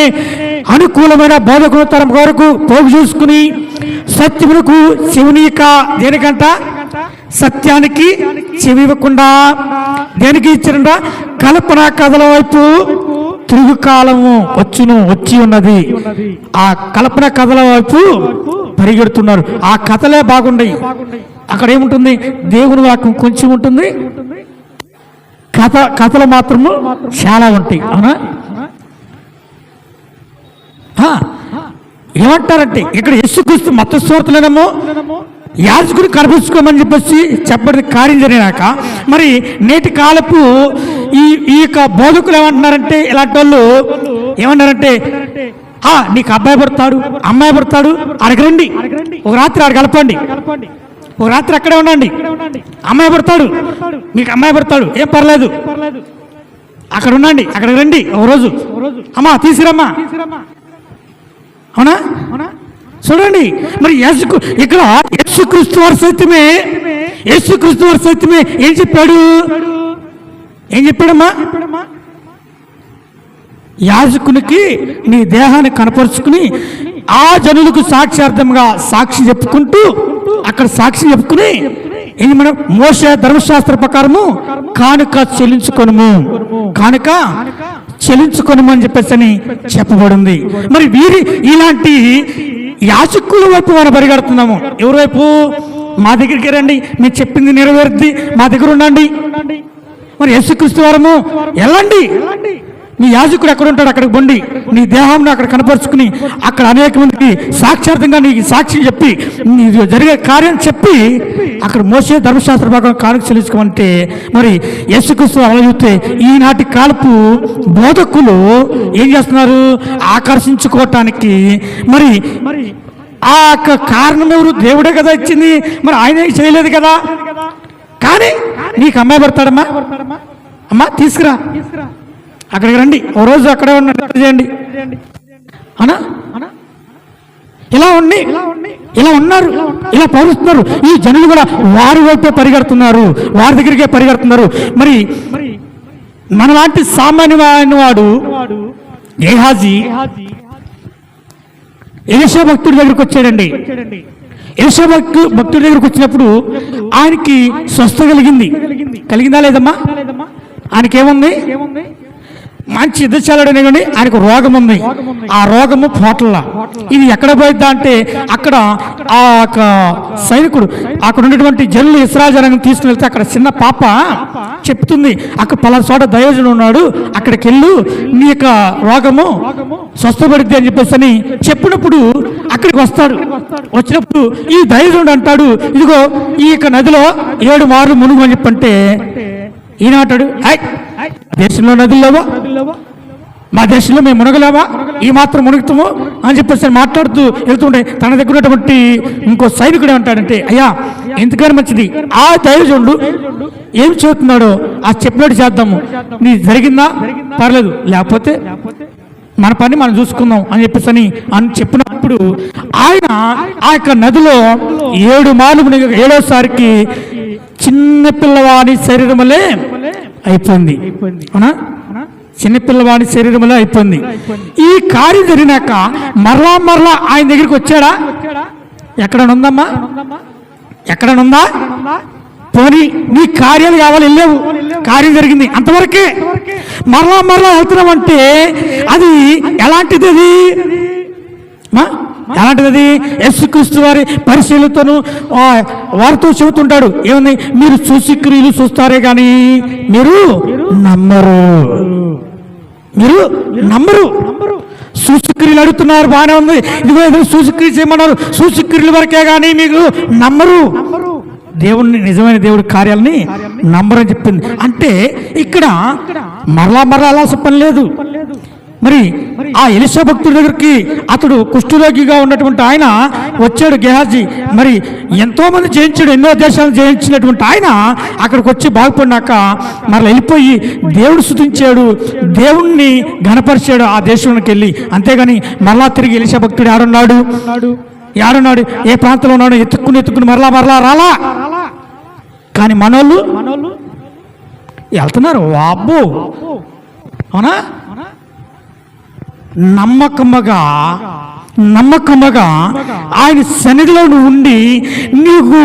అనుకూలమైన బోధకుల తరం వరకు పోగు చూసుకుని సత్యమునకు చెవినీక దేనికంట సత్యానికి చెవి ఇవ్వకుండా దేనికి ఇచ్చారంట కల్పన కథల వైపు తిరుగు కాలము వచ్చి ఉన్నది. ఆ కల్పన కథల వైపు పరిగెడుతున్నారు. ఆ కథలే బాగుండయి. అక్కడ ఏముంటుంది? దేవుని వాక్యం కొంచెం ఉంటుంది, కథలు మాత్రము చాలా ఉంటాయి. అవునా? ఏమంటారంటే ఇక్కడ యేసుక్రీస్తు మత్తయి సువార్తలోనేమో యాజకుడు కనిపించుకోమని చెప్పేసి చెప్పబడి కార్యం జరిగినాక మరి నేటి కాలపు ఈ యొక్క బోధకులు ఏమంటున్నారంటే ఇలాంటి వాళ్ళు ఏమన్నారంటే నీకు అబ్బాయి పడతాడు అమ్మాయి పడతాడు అడగరండి, ఒక రాత్రి ఆడ కలపండి, ఒక రాత్రి అక్కడే ఉండండి, అమ్మాయి పడతాడు మీకు అమ్మాయి పడతాడు ఏం పర్లేదు అక్కడ ఉండండి, అక్కడికి రండి ఒక రోజు, అమ్మా తీసుకురమ్మా. అవునా? చూడండి మరి ఇక్కడ యేసుక్రీస్తు వారు సైతమే ఏం చెప్పాడమ్మా? యాజకునికి నీ దేహాన్ని కనపరుచుకుని ఆ జనులకు సాక్ష్యార్థంగా సాక్షి చెప్పుకుంటూ అక్కడ సాక్షి చెప్పుకుని ఏంటి మనం మోషే ధర్మశాస్త్ర ప్రకారము కానుక చెల్లించుకొనుము అని చెప్పేసి చెప్పబడింది. మరి ఇలాంటి యాజకుల వైపు మనం పరిగెడుతున్నాము. ఎవరి వైపు? మా దగ్గరికి రండి, మీరు చెప్పింది నెరవేరుద్ది, మా దగ్గర ఉండండి. మరి యేసుక్రీస్తు వారము వెళ్ళండి, నీ యాజకుడు ఎక్కడ ఉంటాడు అక్కడికి బండి, నీ దేహాన్ని అక్కడ కనపరుచుకుని అక్కడ అనేక మందికి సాక్షార్థంగా నీకు సాక్షి చెప్పి జరిగే కార్యం చెప్పి అక్కడ మోసే ధర్మశాస్త్ర భాగం కానుక చెల్లించుకోమంటే మరి యేసుక్రీస్తు అలా చూస్తే ఈనాటి కాలపు బోధకులు ఏం చేస్తున్నారు? ఆకర్షించుకోవటానికి మరి ఆ కారణం ఎవరు? దేవుడే కదా ఇచ్చింది, మరి ఆయన చేయలేదు కదా. కానీ నీకు అమ్మాయి పడతాడమ్మా, అమ్మా తీసుకురా, అక్కడికి రండి, ఓ రోజు అక్కడే ఉన్నట్టు చేయండి అనా. ఇలా ఉన్నారు, ఇలా పౌరుస్తున్నారు. ఈ జనులు కూడా వారి వైపే పరిగెడుతున్నారు, వారి దగ్గరికే పరిగెడుతున్నారు. మరి మనలాంటి సామాన్యమైన వాడు గేహాజీ ఎలీషా భక్తుడి దగ్గరికి వచ్చాడండి. ఎలీషా భక్తుడి దగ్గరికి వచ్చినప్పుడు ఆయనకి స్వస్థ కలిగిందా లేదమ్మా? ఆయనకేముంది? మంచి ఎదుర్చాలడనే కానీ ఆయనకు రోగం ఉంది. ఆ రోగము పోట్ల. ఇది ఎక్కడ పోయిద్దా అంటే అక్కడ ఆ సైనికుడు అక్కడ ఉన్నటువంటి జనులు ఇశ్రాయేలు జనాంగం తీసుకుని వెళ్తే అక్కడ చిన్న పాప చెప్తుంది, అక్కడ పలానా చోట దైవజనుడు ఉన్నాడు, అక్కడికి వెళ్ళు, నీ యొక్క రోగము స్వస్థపడిద్ది అని చెప్పేసి అని చెప్పినప్పుడు అక్కడికి వస్తాడు. వచ్చినప్పుడు ఈ దైవజనుడు అంటాడు, ఇదిగో ఈ యొక్క నదిలో 7 మార్లు మునుగు అని చెప్పంటే ఈనాటాడు, దేశంలో నదులు లేవా, మా దేశంలో మేము మునగలేవా, ఈ మాత్రం మునుగుతాము అని చెప్పేసి మాట్లాడుతూ వెళ్తుంటే తన దగ్గర ఉన్నటువంటి ఇంకో సైనికుడు ఏమంటాడంటే, అయ్యా ఎందుకని మంచిది ఆ దైవజనుడు ఏం చెబుతున్నాడో ఆ చెప్పినట్టు చేద్దాము, నీ జరిగిందా పర్లేదు, లేకపోతే మన పని మనం చూసుకుందాం అని చెప్పేసి అని చెప్పినప్పుడు ఆయన ఆ యొక్క నదిలో 7 మార్లు మునిగి 7వసారికి చిన్న పిల్లవాడి శరీరం వల్లే అయిపోయింది. అవునా? చిన్నపిల్లవాడి శరీరం వల్ల అయిపోయింది. ఈ కార్యం జరిగినాక మరలా ఆయన దగ్గరికి వచ్చాడా? ఎక్కడనుందమ్మా? ఎక్కడనుందా? పోనీ నీ కార్యాలు కావాలి, వెళ్ళావు, కార్యం జరిగింది, అంతవరకే. మరలా వెళ్తున్నామంటే అది ఎలాంటిది? ఎలాంటిది? యేసుక్రీస్తు వారి పరిశీలనతోనూ వారితో చెబుతుంటాడు, ఏమని? మీరు చూసి క్రియలు చూస్తారే కానీ మీరు నమ్మరు. సూచక్రియలు అడుగుతున్నారు, బాగానే ఉంది, ఇదిగో ఏదో సూచక్రియ చేయమన్నారు, సూచక్రియల వరకే కానీ మీకు నమ్మరు. దేవుణ్ణి, నిజమైన దేవుడి కార్యాలని నమ్మరని చెప్పింది. అంటే ఇక్కడ మరలా అలా పని లేదు. మరి ఆ ఎలీషా భక్తుడి దగ్గరికి అతడు కుష్ఠరోగిగా ఉన్నటువంటి ఆయన వచ్చాడు, గేహాజీ. మరి ఎంతో మంది జయించాడు, ఎన్నో దేశాలను జయించినటువంటి ఆయన అక్కడికి వచ్చి బాగుపడినాక మరలా వెళ్ళిపోయి దేవుడు స్తుతించాడు, దేవుణ్ణి ఘనపరిచాడు ఆ దేశంలోకి వెళ్ళి. అంతేగాని మరలా తిరిగి ఎలీషా భక్తుడు ఆడున్నాడు ఏడున్నాడు, ఏ ప్రాంతంలో ఉన్నాడు, ఎత్తుక్కుని మరలా రాలా. కానీ మనోళ్ళు వెళ్తున్నారు. వాబ్బో, అవునా? నమ్మకమ్మగా ఆయన సన్నిధిలో నువ్వు ఉండి నీకు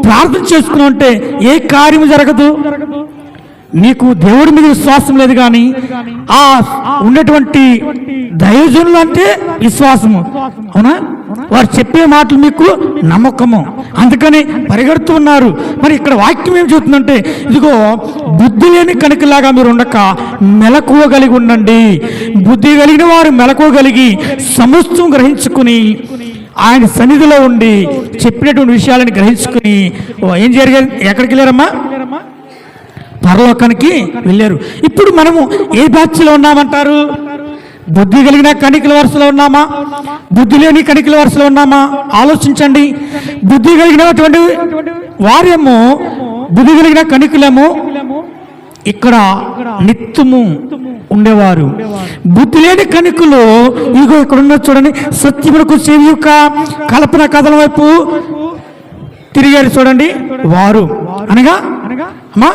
ప్రార్థన చేసుకున్నావు అంటే ఏ కార్యము జరగదు. నీకు దేవుడి మీద విశ్వాసం లేదు, కానీ ఆ ఉన్నటువంటి దైవజనులు అంటే విశ్వాసము, అవునా? వారు చెప్పే మాటలు మీకు నమ్మకము, అందుకని పరిగెడుతున్నారు. మరి ఇక్కడ వాక్యం ఏం చెబుతుందంటే, ఇదిగో బుద్ధి లేని కణికలాగా మీరు ఉండక మెలకువ కలిగి ఉండండి. బుద్ధి కలిగిన వారు మెలకువ కలిగి సమస్తం గ్రహించుకుని ఆయన సన్నిధిలో ఉండి చెప్పినటువంటి విషయాలను గ్రహించుకుని ఏం జరిగింది? ఎక్కడికి వెళ్ళారమ్మా? పరలోకానికి వెళ్ళారు. ఇప్పుడు మనము ఏ బ్యాచ్లో ఉన్నామంటారు? బుద్ధి కలిగిన కణికల వరుసలో ఉన్నామా, బుద్ధి లేని కణికల వరుసలో ఉన్నామా? ఆలోచించండి. బుద్ధి కలిగినటువంటి వారేమో, బుద్ధి కలిగిన కణికలేమో ఇక్కడ నిత్యము ఉండేవారు. బుద్ధి లేని కణికలు ఇదిగో ఇక్కడ ఉన్న చూడండి, సత్యమునకు చెవి యొక్క కల్పన కథల వైపు తిరిగారు. చూడండి, వారు అనగా అమ్మా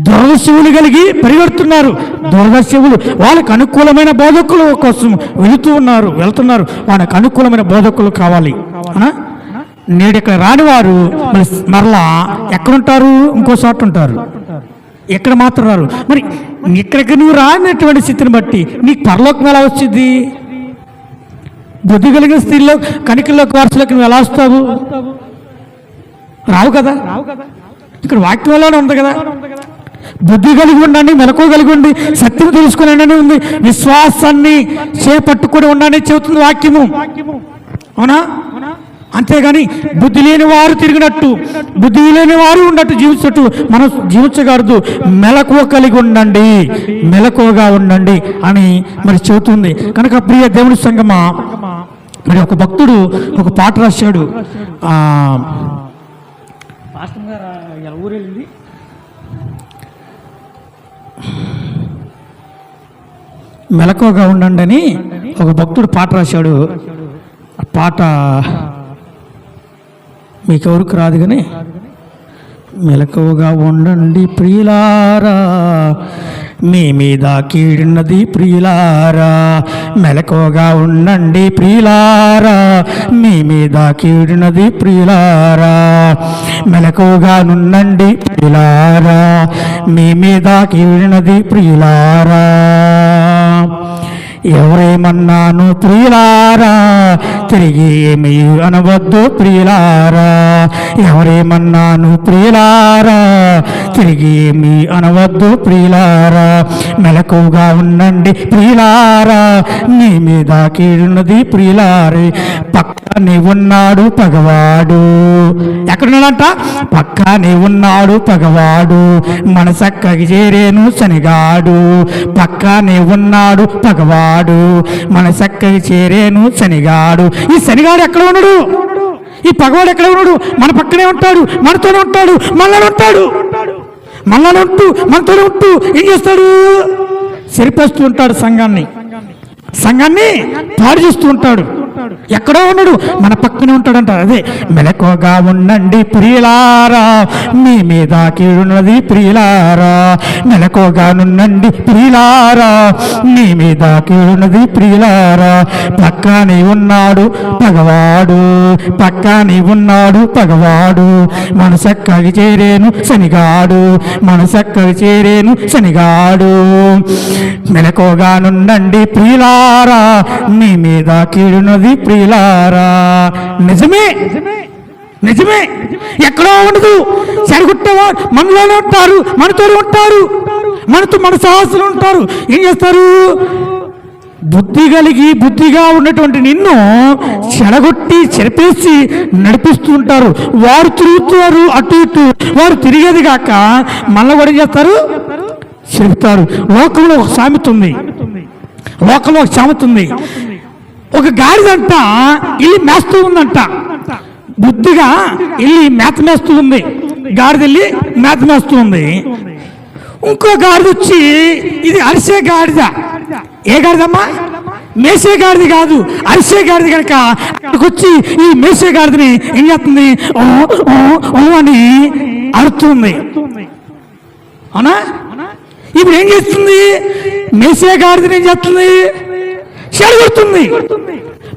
దురదశవులు కలిగి పరిగెడుతున్నారు. దురదశవులు వాళ్ళకు అనుకూలమైన బోధకుల కోసం వెళ్తున్నారు. వాళ్ళకి అనుకూలమైన బోధకులు కావాలి. నేడు ఇక్కడ రాని వారు మరలా ఎక్కడుంటారు? ఇంకోసారి ఉంటారు. ఎక్కడ మాత్రం రారు. మరి ఇక్కడికి నువ్వు రానటువంటి స్థితిని బట్టి నీకు పరలోకం ఎలా వచ్చింది? బుద్ధి కలిగిన స్త్రీలో కణికల్లోకి వారసులోకి నువ్వు ఎలా వస్తావు? రావు కదా. ఇక్కడ వాక్యంలోనే ఉంది కదా, బుద్ధి కలిగి ఉండండి, మెలకువ కలిగి ఉండి సత్యం తెలుసుకుని ఉంది, విశ్వాసాన్ని చేపట్టుకుని ఉండండి చెబుతుంది వాక్యము, అవునా? అంతేగాని బుద్ధి లేని వారు తిరిగినట్టు, బుద్ధి లేని వారు ఉన్నట్టు జీవించట్టు మనం జీవించగలదు. మెలకువ కలిగి ఉండండి, మెలకువగా ఉండండి అని మరి చెబుతుంది. కనుక ప్రియ దేవుని సంగమా, మరి ఒక భక్తుడు ఒక పాట రాశాడు. ఊరెళ్ళింది మెలకువగా ఉండండి అని ఒక భక్తుడు పాట రాశాడు. ఆ పాట మీకెవరికి రాదు, కానీ మెలకువగా ఉండండి ప్రియులారా, మీ మీద కీడున్నది ప్రియులారా. మెలకువగా ఉండండి ప్రియులారా, మీ మీద కీడున్నది ప్రియులారా. మెలకువగా నుండండి ప్రియులారా, మీ మీద కీడున్నది ప్రియులారా. ఎవరేమన్నాను ప్రియులారా, తిరిగి ఏమి అనవద్దు ప్రియులారా. ఎవరేమన్నాను ప్రియులారా, తిరిగి ఏమి అనవద్దు ప్రియులారా. మెలకువగా ఉండండి ప్రియులారా, నీ మీద కీడున్నది ప్రియులారే. పక్కనే ఉన్నాడు పగవాడు, ఎక్కడున్నాడంట? పక్కనే ఉన్నాడు పగవాడు, మన చక్కకి చేరేను శనిగాడు. పక్కనే ఉన్నాడు పగవాడు, మన చక్కకి చేరేను శనిగాడు. ఈ శనిగాడు ఎక్కడ ఉన్నాడు? ఈ పగవాడు ఎక్కడ ఉన్నాడు? మన పక్కనే ఉంటాడు, మనతోనే ఉంటాడు, మనలోనే ఉంటాడు. మనలోనే ఉంటూ మనతోనే ఉంటూ ఏం చేస్తాడు? సరిపేస్తూ ఉంటాడు, సంఘాన్ని పాడు చేస్తూ ఉంటాడు. ఎక్కడో ఉన్నాడు, మన పక్కనే ఉంటాడంట. అదే మెలకువగా ఉండండి ప్రియులారా, మీ మీద కీడున్నది ప్రియులారా. మెలకువగా నుండండి ప్రియులారా, మీ మీద కీడున్నది ప్రియులారా. పక్కనే ఉన్నాడు పగవాడు, పక్కనే ఉన్నాడు పగవాడు, మన చక్కకి చేరేను శనిగాడు. మన చక్కకి చేరేను శనిగాడు. మెలకువగా నుండండి ప్రియులారా, మీ మీద కీడున్నది ప్రియులారా. నిజమే, ఎక్కడో ఉండదు. చెడగొట్టేవారు మనలోనే ఉంటారు, మనతోనే ఉంటారు, మన సహస్రులు ఉంటారు. ఏం చేస్తారు? బుద్ధిగా ఉన్నటువంటి నిన్ను చెడగొట్టి చెరిపేసి నడిపిస్తూ ఉంటారు. వారు తిరుగుతారు అటు ఇటు, వారు తిరిగేది కాక మనల్ని కూడా ఏం చేస్తారు? చెరుపుతారు. లోకంలో ఒక సామెత ఉంది, ఒక గాడిదంట ఇల్లి మేస్తూ ఉందంట. బుద్ధిగా ఇల్లి మేత మేస్తూ ఉంది, గాడిదెళ్ళి మేత మేస్తూ ఉంది. ఇంకో గాడిద వచ్చి, ఇది అరిసే గాడిద. ఏ గాడిదమ్మా? మేసేగాడిది కాదు, అరిసేగాడిది కనుక అక్కడికి వచ్చి ఈ మేసేగాడిని ఏం చేస్తుంది, ఓ ఓ ఓ అని అరుతుంది. అవునా? ఇప్పుడు ఏం చేస్తుంది? మేసేగాడిని ఏం చేస్తుంది? చెడగొడుతుంది.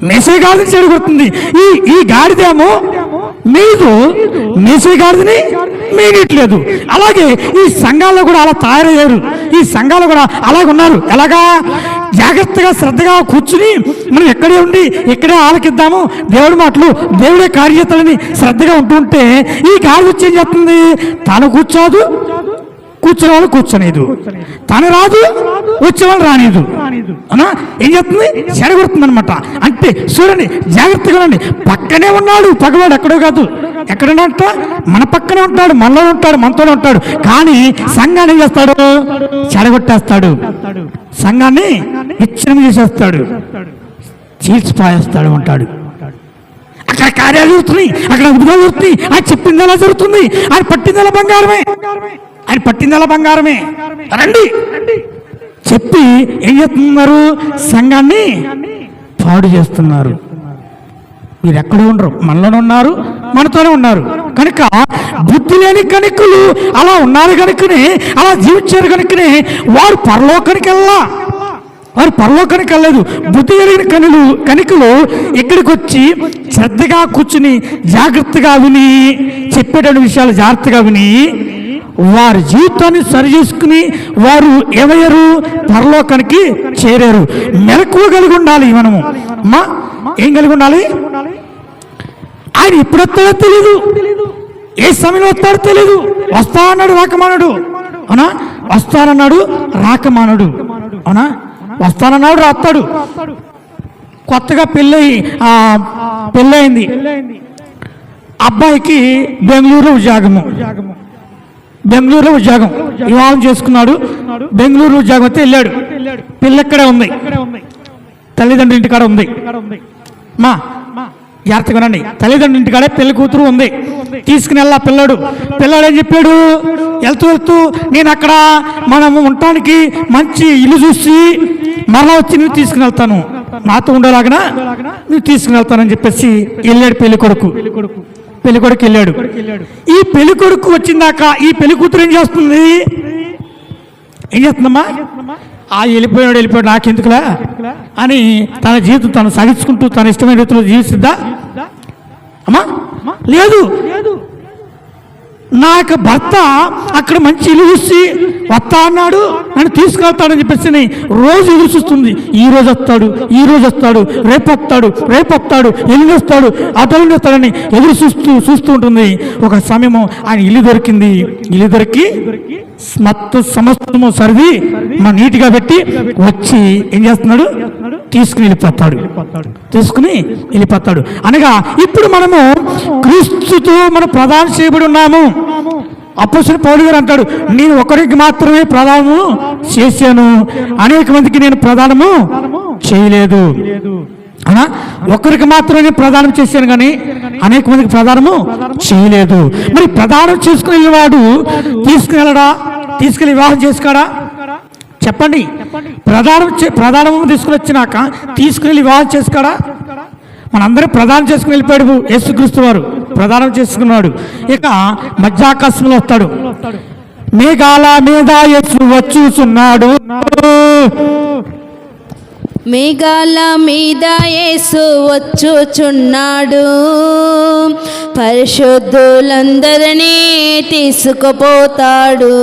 మేసేగాడిని చెడగొడుతుంది. ఈ గాడిదేమో మీదు మేసేగాడిని మేయట్లేదు. అలాగే ఈ సంఘాల్లో కూడా అలా తయారయ్యారు. ఈ సంఘాలు కూడా అలాగున్నారు. ఎలాగా? జాగ్రత్తగా శ్రద్ధగా కూర్చుని మనం ఎక్కడే ఉండి ఇక్కడే ఆలకిద్దాము, దేవుడి మాటలు, దేవుడే కార్యతలని శ్రద్ధగా ఉంటుంటే ఈ గాడి వచ్చి ఏం చేస్తుంది? తాను కూర్చోదు, కూర్చునే వాళ్ళు కూర్చోనేదు, తను రాదు, వచ్చేవాళ్ళు రానేదు. అవునా? ఏం చేస్తుంది? చెడగొడుతుంది అనమాట. అంటే చూడండి, జాగ్రత్తగా ఉండండి. పక్కనే ఉన్నాడు పగవాడు, ఎక్కడో కాదు, ఎక్కడనంట మన పక్కనే ఉంటాడు, మనలో ఉంటాడు, మనతోనే ఉంటాడు. కానీ సంఘాన్ని ఏం చేస్తాడు? చెడగొట్టేస్తాడు. సంఘాన్ని విచ్ఛిన్నం చేసేస్తాడు, చీల్చిపాయేస్తాడు అంటాడు. అక్కడ కార్యాలు జరుగుతున్నాయి, అక్కడ అద్భుతాలు జరుగుతున్నాయి. ఆయన చెప్పింది ఎలా జరుగుతుంది, ఆయన పట్టింది ఎలా బంగారమే, ఆయన పట్టిందలా బంగారమే. రండి చెప్పి ఏం చేస్తున్నారు? సంఘాన్ని పాడు చేస్తున్నారు. మీరు ఎక్కడ ఉండరు, మనలోనే ఉన్నారు, మనతోనే ఉన్నారు. కనుక బుద్ధి లేని కణికులు అలా ఉన్నారు కనుకనే, అలా జీవించారు కనుకనే వారు పరలోకానికి వెళ్ళలేదు. బుద్ధి కలిగిన కణికులు ఇక్కడికి వచ్చి శ్రద్ధగా కూర్చుని జాగ్రత్తగా విని, చెప్పేటువంటి విషయాలు జాగ్రత్తగా విని వారి జీవితాన్ని సరి చేసుకుని వారు ఏమయ్యారు? పరలోకానికి చేరారు. మెలకువ కలిగి ఉండాలి మనము. అమ్మా, ఏం కలిగి ఉండాలి? ఆయన ఎప్పుడు వస్తాడో తెలీదు, ఏ సమయంలో వస్తాడో తెలీదు. వస్తా అన్నాడు, రాకమానడు. అవునా? వస్తానన్నాడు, రాకమానడు. అవునా? వస్తానన్నాడు, రాస్తాడు. కొత్తగా పెళ్ళయింది అబ్బాయికి బెంగళూరులో ఉద్యోగం వివాహం చేసుకున్నాడు. బెంగళూరు ఉద్యోగం అయితే వెళ్ళాడు. పిల్ల ఇక్కడే ఉంది, తల్లిదండ్రుల ఇంటికాడ ఉంది. మా జాగ్రత్తగానండి, తల్లిదండ్రుల ఇంటికాడే పెళ్లి కూతురు ఉంది. తీసుకుని వెళ్ళా పిల్లాడు ఏం చెప్పాడు? వెళ్తూ నేను అక్కడ మనం ఉండటానికి మంచి ఇల్లు చూసి మరలా వచ్చి నేను తీసుకుని వెళ్తాను, నాతో ఉండేలాగా నువ్వు తీసుకుని వెళ్తానని చెప్పేసి వెళ్ళాడు పెళ్లికొడుకు వెళ్ళాడు. ఈ పెళ్లికొడుకు వచ్చిందాక ఈ పెళ్లి కూతురు ఏం చేస్తుందమ్మా? వెళ్ళిపోయాడు నాకెందుకులా అని తన జీవితం తను సాగించుకుంటూ తన ఇష్టమైన రీతిలో జీవిస్తుందా? అమ్మా లేదు. నాకు భర్త అక్కడ మంచి ఇల్లు చూసి వస్తా అన్నాడు, నన్ను తీసుకెళ్తాడని చెప్పేసి రోజు ఎదురు చూస్తుంది. ఈ రోజు వస్తాడు, రేపు వస్తాడు, ఎల్లుండి వస్తాడు, అతను వస్తాడని ఎదురు చూస్తూ ఉంటుంది. ఒక సమయము ఆయన ఇల్లు దొరికి మొత్తం సమస్తము సరిది నీట్గా పెట్టి వచ్చి ఏం చేస్తున్నాడు? తీసుకుని వెళ్ళిపోతాడు. అనగా ఇప్పుడు మనము క్రీస్తుతో మనం ప్రదానం చేయబడి ఉన్నాము. అపోస్తలుడు పౌలు గారు అంటాడు, నేను ఒకరికి మాత్రమే ప్రదానము చేశాను, అనేక మందికి నేను ప్రదానము చేయలేదు. అవునా? ఒకరికి మాత్రమే ప్రదానం చేశాను కానీ అనేక మందికి ప్రదానము చేయలేదు. మరి ప్రదానం చేసుకునే వాడు తీసుకెళ్ళి వివాహం చేసుకోడా? చెప్పండి. ప్రధానము తీసుకుని వచ్చినాక తీసుకుని వివాహం చేసుకోడా? మనందరం ప్రదానం చేసుకుని వెళ్ళిపోయాడు. యేసుక్రీస్తు వారు ప్రదానం చేసుకున్నాడు. ఇక మధ్యాకాశంలో వస్తాడు, మేఘాల మీద యేసు వచ్చుచున్నాడు. మేఘాల మీద యేసు వచ్చుచున్నాడు, పరిశుద్ధులందరినీ తీసుకుపోతాడు.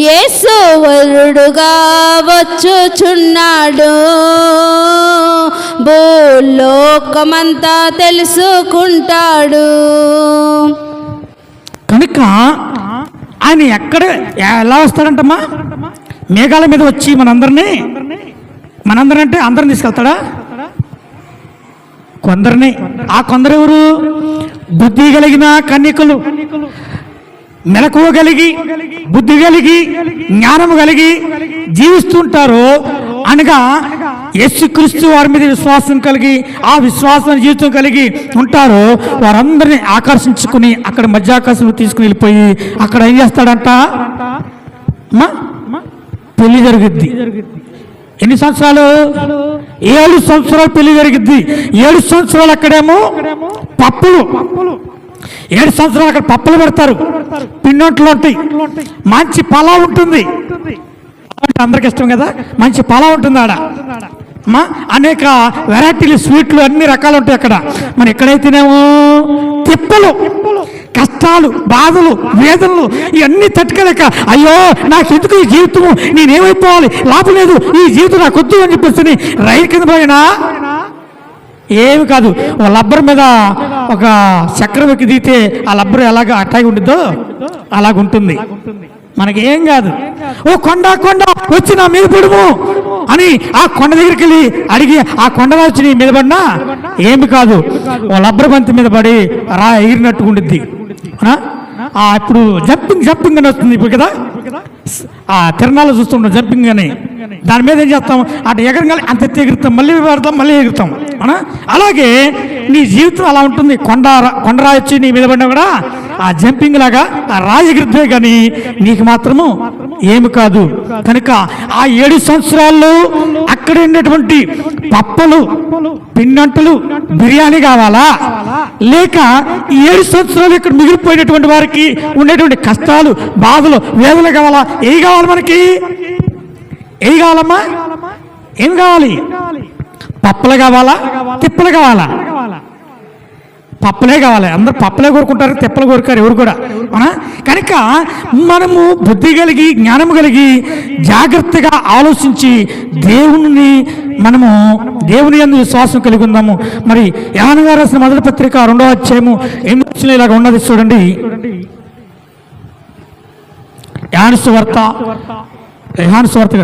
యేసు వరుడుగా వచ్చుచున్నాడు, భూలోకమంతా తెలుసుకుంటాడు. కనుక ఆయన ఎలా వస్తాడంటమ్మా? మేఘాల మీద వచ్చి మనందరినీ అంటే అందరిని తీసుకెళ్తాడా? కొందరిని. ఆ కొందరు ఎవరు? బుద్ధి కలిగిన కన్యకులు, మెలకువ కలిగి, బుద్ధి కలిగి, జ్ఞానము కలిగి జీవిస్తుంటారు. అనగా యేసుక్రీస్తు వారి మీద విశ్వాసం కలిగి, ఆ విశ్వాసం జీవితం కలిగి ఉంటారు. వారందరినీ ఆకర్షించుకుని అక్కడ మధ్యాకాశంలో తీసుకుని వెళ్ళిపోయి అక్కడ ఏం చేస్తాడంట? అమ్మా పెళ్లి జరుగుద్ది. ఎన్ని సంవత్సరాలు? 7 సంవత్సరాలు పెళ్లి జరిగిద్ది. 7 సంవత్సరాలు అక్కడేమో పప్పులు, 7 సంవత్సరాలు అక్కడ పప్పులు పెడతారు, పిండొంట్లు ఉంటాయి, మంచి పలా ఉంటుంది. అందరికి ఇష్టం కదా, మంచి పలా ఉంటుంది ఆడ. అనేక వెరైటీలు, స్వీట్లు, అన్ని రకాలు ఉంటాయి అక్కడ. మన ఎక్కడైతేనేమో తిప్పలు, కష్టాలు, బాధలు, వేదనలు ఇవన్నీ తట్టుకోలేక అయ్యో నాకెందుకు ఈ జీవితము, నేనేమైపోవాలి, లాభం లేదు, ఈ జీవితం నాకు వద్దు అని చెప్పేసి రైలు కింద పోయినా ఏమి కాదు. ఒక లబ్బర్ మీద ఒక చక్రం ఎక్కి దిగితే ఆ లబ్బర్ ఎలాగ అట్టాగి ఉంటుందో అలాగుంటుంది. మనకేం కాదు. ఓ కొండ వచ్చి నా మీద పడుము అని ఆ కొండ దగ్గరికి వెళ్ళి అడిగి ఆ కొండలో వచ్చి నీ మీద పడినా ఏమి కాదు. ఓ లబ్బర్ బంతి మీద పడి ఎగిరినట్టు ఉండిద్ది. ఇప్పుడు జంపింగ్ అని వస్తుంది ఇప్పుడు కదా, ఆ తిరణాలు చూస్తుంటాం జంపింగ్ అని. దాని మీద ఏం చేస్తాం, అటు ఎగరగాలి అంత ఎగురుతాం, మళ్ళీ పడతాం, మళ్ళీ ఎగురుతాం. అలాగే నీ జీవితం అలా ఉంటుంది. కొండరాయి వచ్చి నీ మీద పడినా కూడా ఆ జంపింగ్ లాగా ఆ రాయి ఎగురుతే కానీ నీకు మాత్రము ఏమి కాదు. కనుక ఆ 7 సంవత్సరాల్లో అక్కడ ఉండేటువంటి పప్పలు, పిండంటలు, బిర్యానీ కావాలా, లేక 7 సంవత్సరాలు ఇక్కడ మిగిలిపోయినటువంటి వారికి ఉండేటువంటి కష్టాలు, బాధలు, వేదనలు కావాలా? ఏవి కావాలి మనకి? ఏవి కావాలమ్మా? ఏమి కావాలి? పప్పులు కావాలా, తిప్పలు కావాలా? పప్పులే కావాలి. అందరు పప్పులే కోరుకుంటారు, తిప్పలు కోరుకారు ఎవరు కూడా. కనుక మనము బుద్ధి కలిగి, జ్ఞానము కలిగి, జాగ్రత్తగా ఆలోచించి దేవుని యందు విశ్వాసం కలిగి ఉందాము. మరి యోహాను గారు రాసిన మొదటి పత్రిక 2వ అధ్యాయము 8వ వచనం ఇలాగ ఉన్నది చూడండి.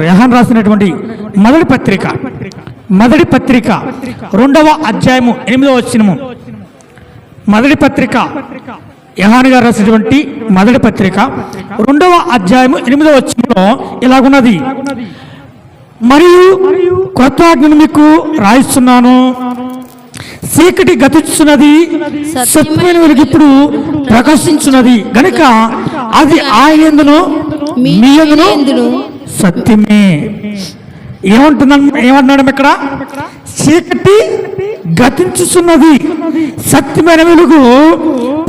యోహాను రాసినటువంటి మొదటి పత్రిక 2వ అధ్యాయము 8వ వచనము. మొదటి పత్రిక, యోహాను గారు రాసినటువంటి మొదటి పత్రిక 2వ అధ్యాయము 8వ వచనంలో ఇలాగున్నది. మరియు కొత్త ఆజ్ఞను మీకు రాయిస్తున్నాను, చీకటి గతిస్తున్నది, సత్యమైన వెలుగు ఇప్పుడు ప్రకాశించున్నది గనుక అది ఆయన యందును మీ యందును సత్యమే. ఏమంటున్నాడు ఇక్కడ? చీకటి గతించుతున్నది, సత్యమైన వెలుగు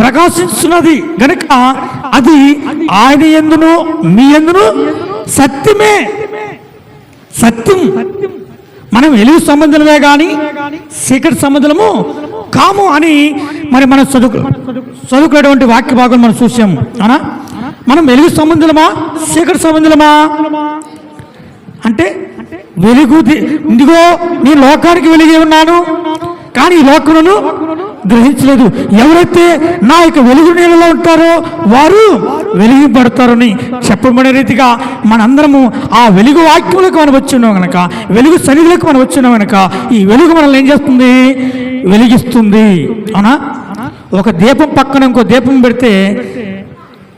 ప్రకాశిస్తున్నది గనుక అది ఆయన యందును మీ యందును సత్యమే. సత్యం. మనం వెలుగు సంబంధమే కానీ చీకటి సంబంధము కాము అని మరి మనం చదువుకునేటువంటి వాక్య భాగం మనం చూసాము. అవునా? మనం వెలుగు సంబంధులమా, చీకటి సంబంధులమా? అంటే వెలుగు, ఇదిగో నీ లోకానికి వెలిగి ఉన్నాను, కానీ ఈ లోకమును గ్రహించలేదు. ఎవరైతే నా యొక్క వెలుగు నీళ్ళలో ఉంటారో వారు వెలిగింపడతారని చెప్పబడే రీతిగా మనందరము ఆ వెలుగు వాక్యములకు మనం వచ్చున్నాం కనుక, వెలుగు సన్నిధిలకు మనం వచ్చున్నాం కనుక ఈ వెలుగు మనల్ని ఏం చేస్తుంది? వెలిగిస్తుంది. అవునా? ఒక దీపం పక్కన ఇంకో దీపం పెడితే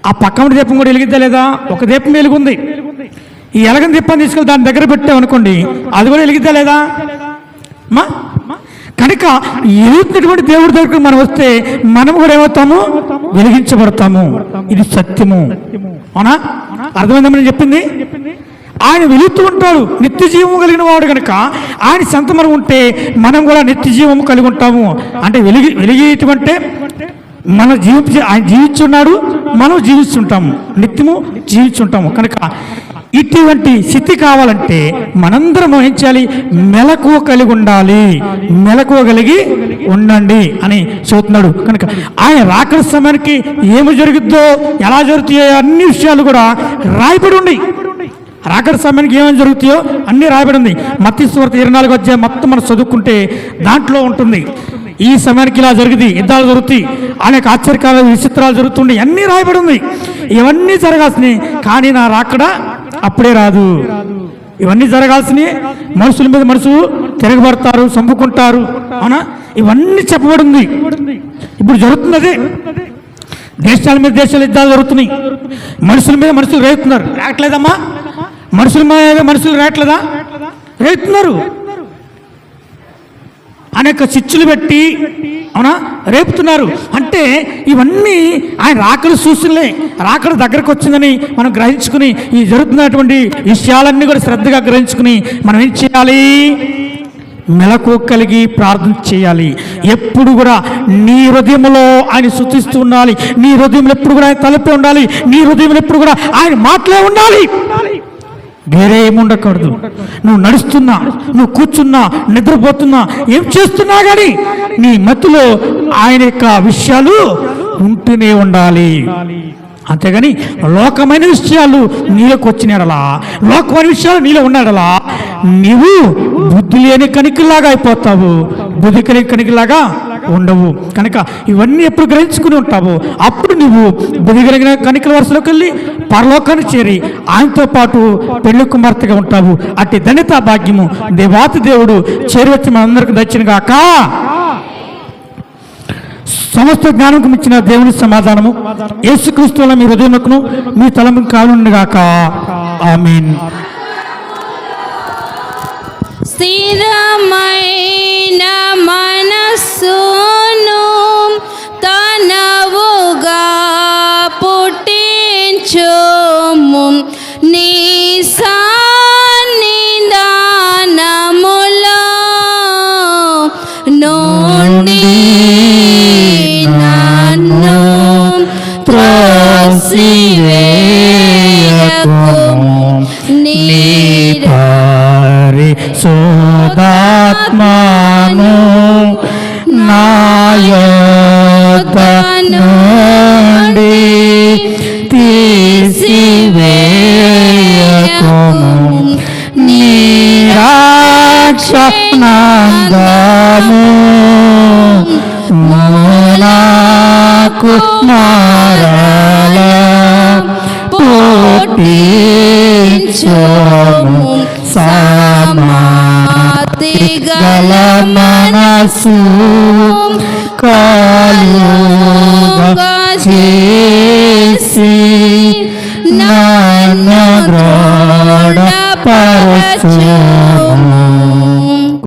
ఆ పక్కన దీపం కూడా వెలిగిద్దా లేదా? ఒక దీపం వెలుగుంది, ఈ ఎలగని దీపాన్ని తీసుకెళ్ళి దాని దగ్గర పెట్టామనుకోండి, అది కూడా వెలిగిద్దా లేదా? కనుక ఎలుగుతున్నటువంటి దేవుడి దగ్గరకు మనం వస్తే మనం కూడా ఏమవుతాము? వెలిగించబడతాము. ఇది సత్యము. అవునా? అర్థమైందని నేను చెప్పింది. ఆయన వెలుగుతూ ఉంటాడు, నిత్య జీవము కలిగిన వాడు కనుక ఆయన సంత మనం ఉంటే మనం కూడా నిత్య జీవము కలిగి ఉంటాము. అంటే వెలిగేటువంటి మన ఆయన జీవించున్నాడు, మనం జీవిస్తుంటాము, నిత్యము జీవించుంటాము. కనుక ఇటువంటి స్థితి కావాలంటే మనందరం ఏం చేయాలి? మెలకువ కలిగి ఉండాలి. మెలకువ కలిగి ఉండండి అని చెబుతున్నాడు. కనుక ఆయన రాకడ సమయానికి ఏమి జరుగుద్దో, ఎలా జరుగుతాయో అన్ని విషయాలు కూడా రాయబడి ఉన్నాయి. రాకడ సమయానికి ఏమేమి జరుగుతాయో అన్నీ రాయబడి ఉంది. మత్తయి సువార్త 24వ అధ్యాయం మొత్తం మనం చదువుకుంటే దాంట్లో ఉంటుంది. ఈ సమయానికి ఇలా జరిగింది, యుద్ధాలు జరుగుతాయి, అనేక ఆశ్చర్యకాలు, విచిత్రాలు జరుగుతుండే అన్నీ రాయబడి ఉంది. ఇవన్నీ జరగాల్సినవి, కానీ నా రాకడ అప్పుడే రాదు. ఇవన్నీ జరగాల్సినవి. మనుషుల మీద మనుషులు తిరగబడతారు, చంపుకుంటారు. అవునా? ఇవన్నీ చెప్పబడి ఉంది. ఇప్పుడు జరుగుతుంది అదే. దేశాల మీద దేశాలు యుద్ధాలు జరుగుతున్నాయి, మనుషుల మీద మనుషులు రేగుతున్నారు. రేగట్లేదమ్మా? మనుషుల మీద మనుషులు రేగట్లేదా? రేగుతున్నారు. అనేక చిచ్చులు పెట్టి అవునా రేపుతున్నారు. అంటే ఇవన్నీ ఆయన రాకడ సూచనలే, రాకడ దగ్గరకు వచ్చిందని మనం గ్రహించుకుని ఈ జరుగుతున్నటువంటి విషయాలన్నీ కూడా శ్రద్ధగా గ్రహించుకుని మనం ఏం చేయాలి? మెలకు కలిగి ప్రార్థన చేయాలి. ఎప్పుడు కూడా నీ హృదయంలో ఆయన స్తుతిస్తూ ఉండాలి. నీ హృదయంలో ఎప్పుడు కూడా ఆయన తలపే ఉండాలి. నీ హృదయంలో ఎప్పుడు కూడా ఆయన మాటలే ఉండాలి. వేరే ఏముండకూడదు. నువ్వు నడుస్తున్నా, నువ్వు కూర్చున్నా, నిద్రపోతున్నా, ఏం చేస్తున్నా కానీ నీ మతిలో ఆయన యొక్క విషయాలు ఉంటూనే ఉండాలి. అంతేగాని లోకమైన విషయాలు నీలోకి వచ్చినాడలా, లోకమైన విషయాలు నీలో ఉన్నాడలా నీవు బుద్ధి లేని కణికలాగా అయిపోతావు, బుద్ధి కలిగిన కణికలాగా ఉండవు. కనుక ఇవన్నీ ఎప్పుడు గ్రహించుకుని ఉంటావు అప్పుడు నువ్వు బుద్ధి కలిగిన కణికల వరుసలోకి వెళ్ళి పరలోకాన్ని చేరి ఆయనతో పాటు పెళ్లి కుమార్తెగా ఉంటావు. అట్టి ధన్యతా భాగ్యము దేవాతి దేవుడు చేరువచ్చి మనందరికి దచ్చిన గాక. సమస్త జ్ఞానంకు మించిన దేవుని సమాధానము యేసుక్రీస్తు వల్ల మీ హృదయమును మీ తలము కానుండుగాక. ఆమేన్. స్థిరమైన మనస్సును తనవుగా పుట్టించుము, నీ సన్నిధానములో నుండి నన్ను త్రోసివేయకుము, సోదాత్మాను నా యొద్ద నుండి తీసివేయకుము, నీ రక్షణాంగము నాకు మారాల పుట్టించుము, సమాధి గల మనసు కలుగా చేసి నన్ను దృఢపరచుము.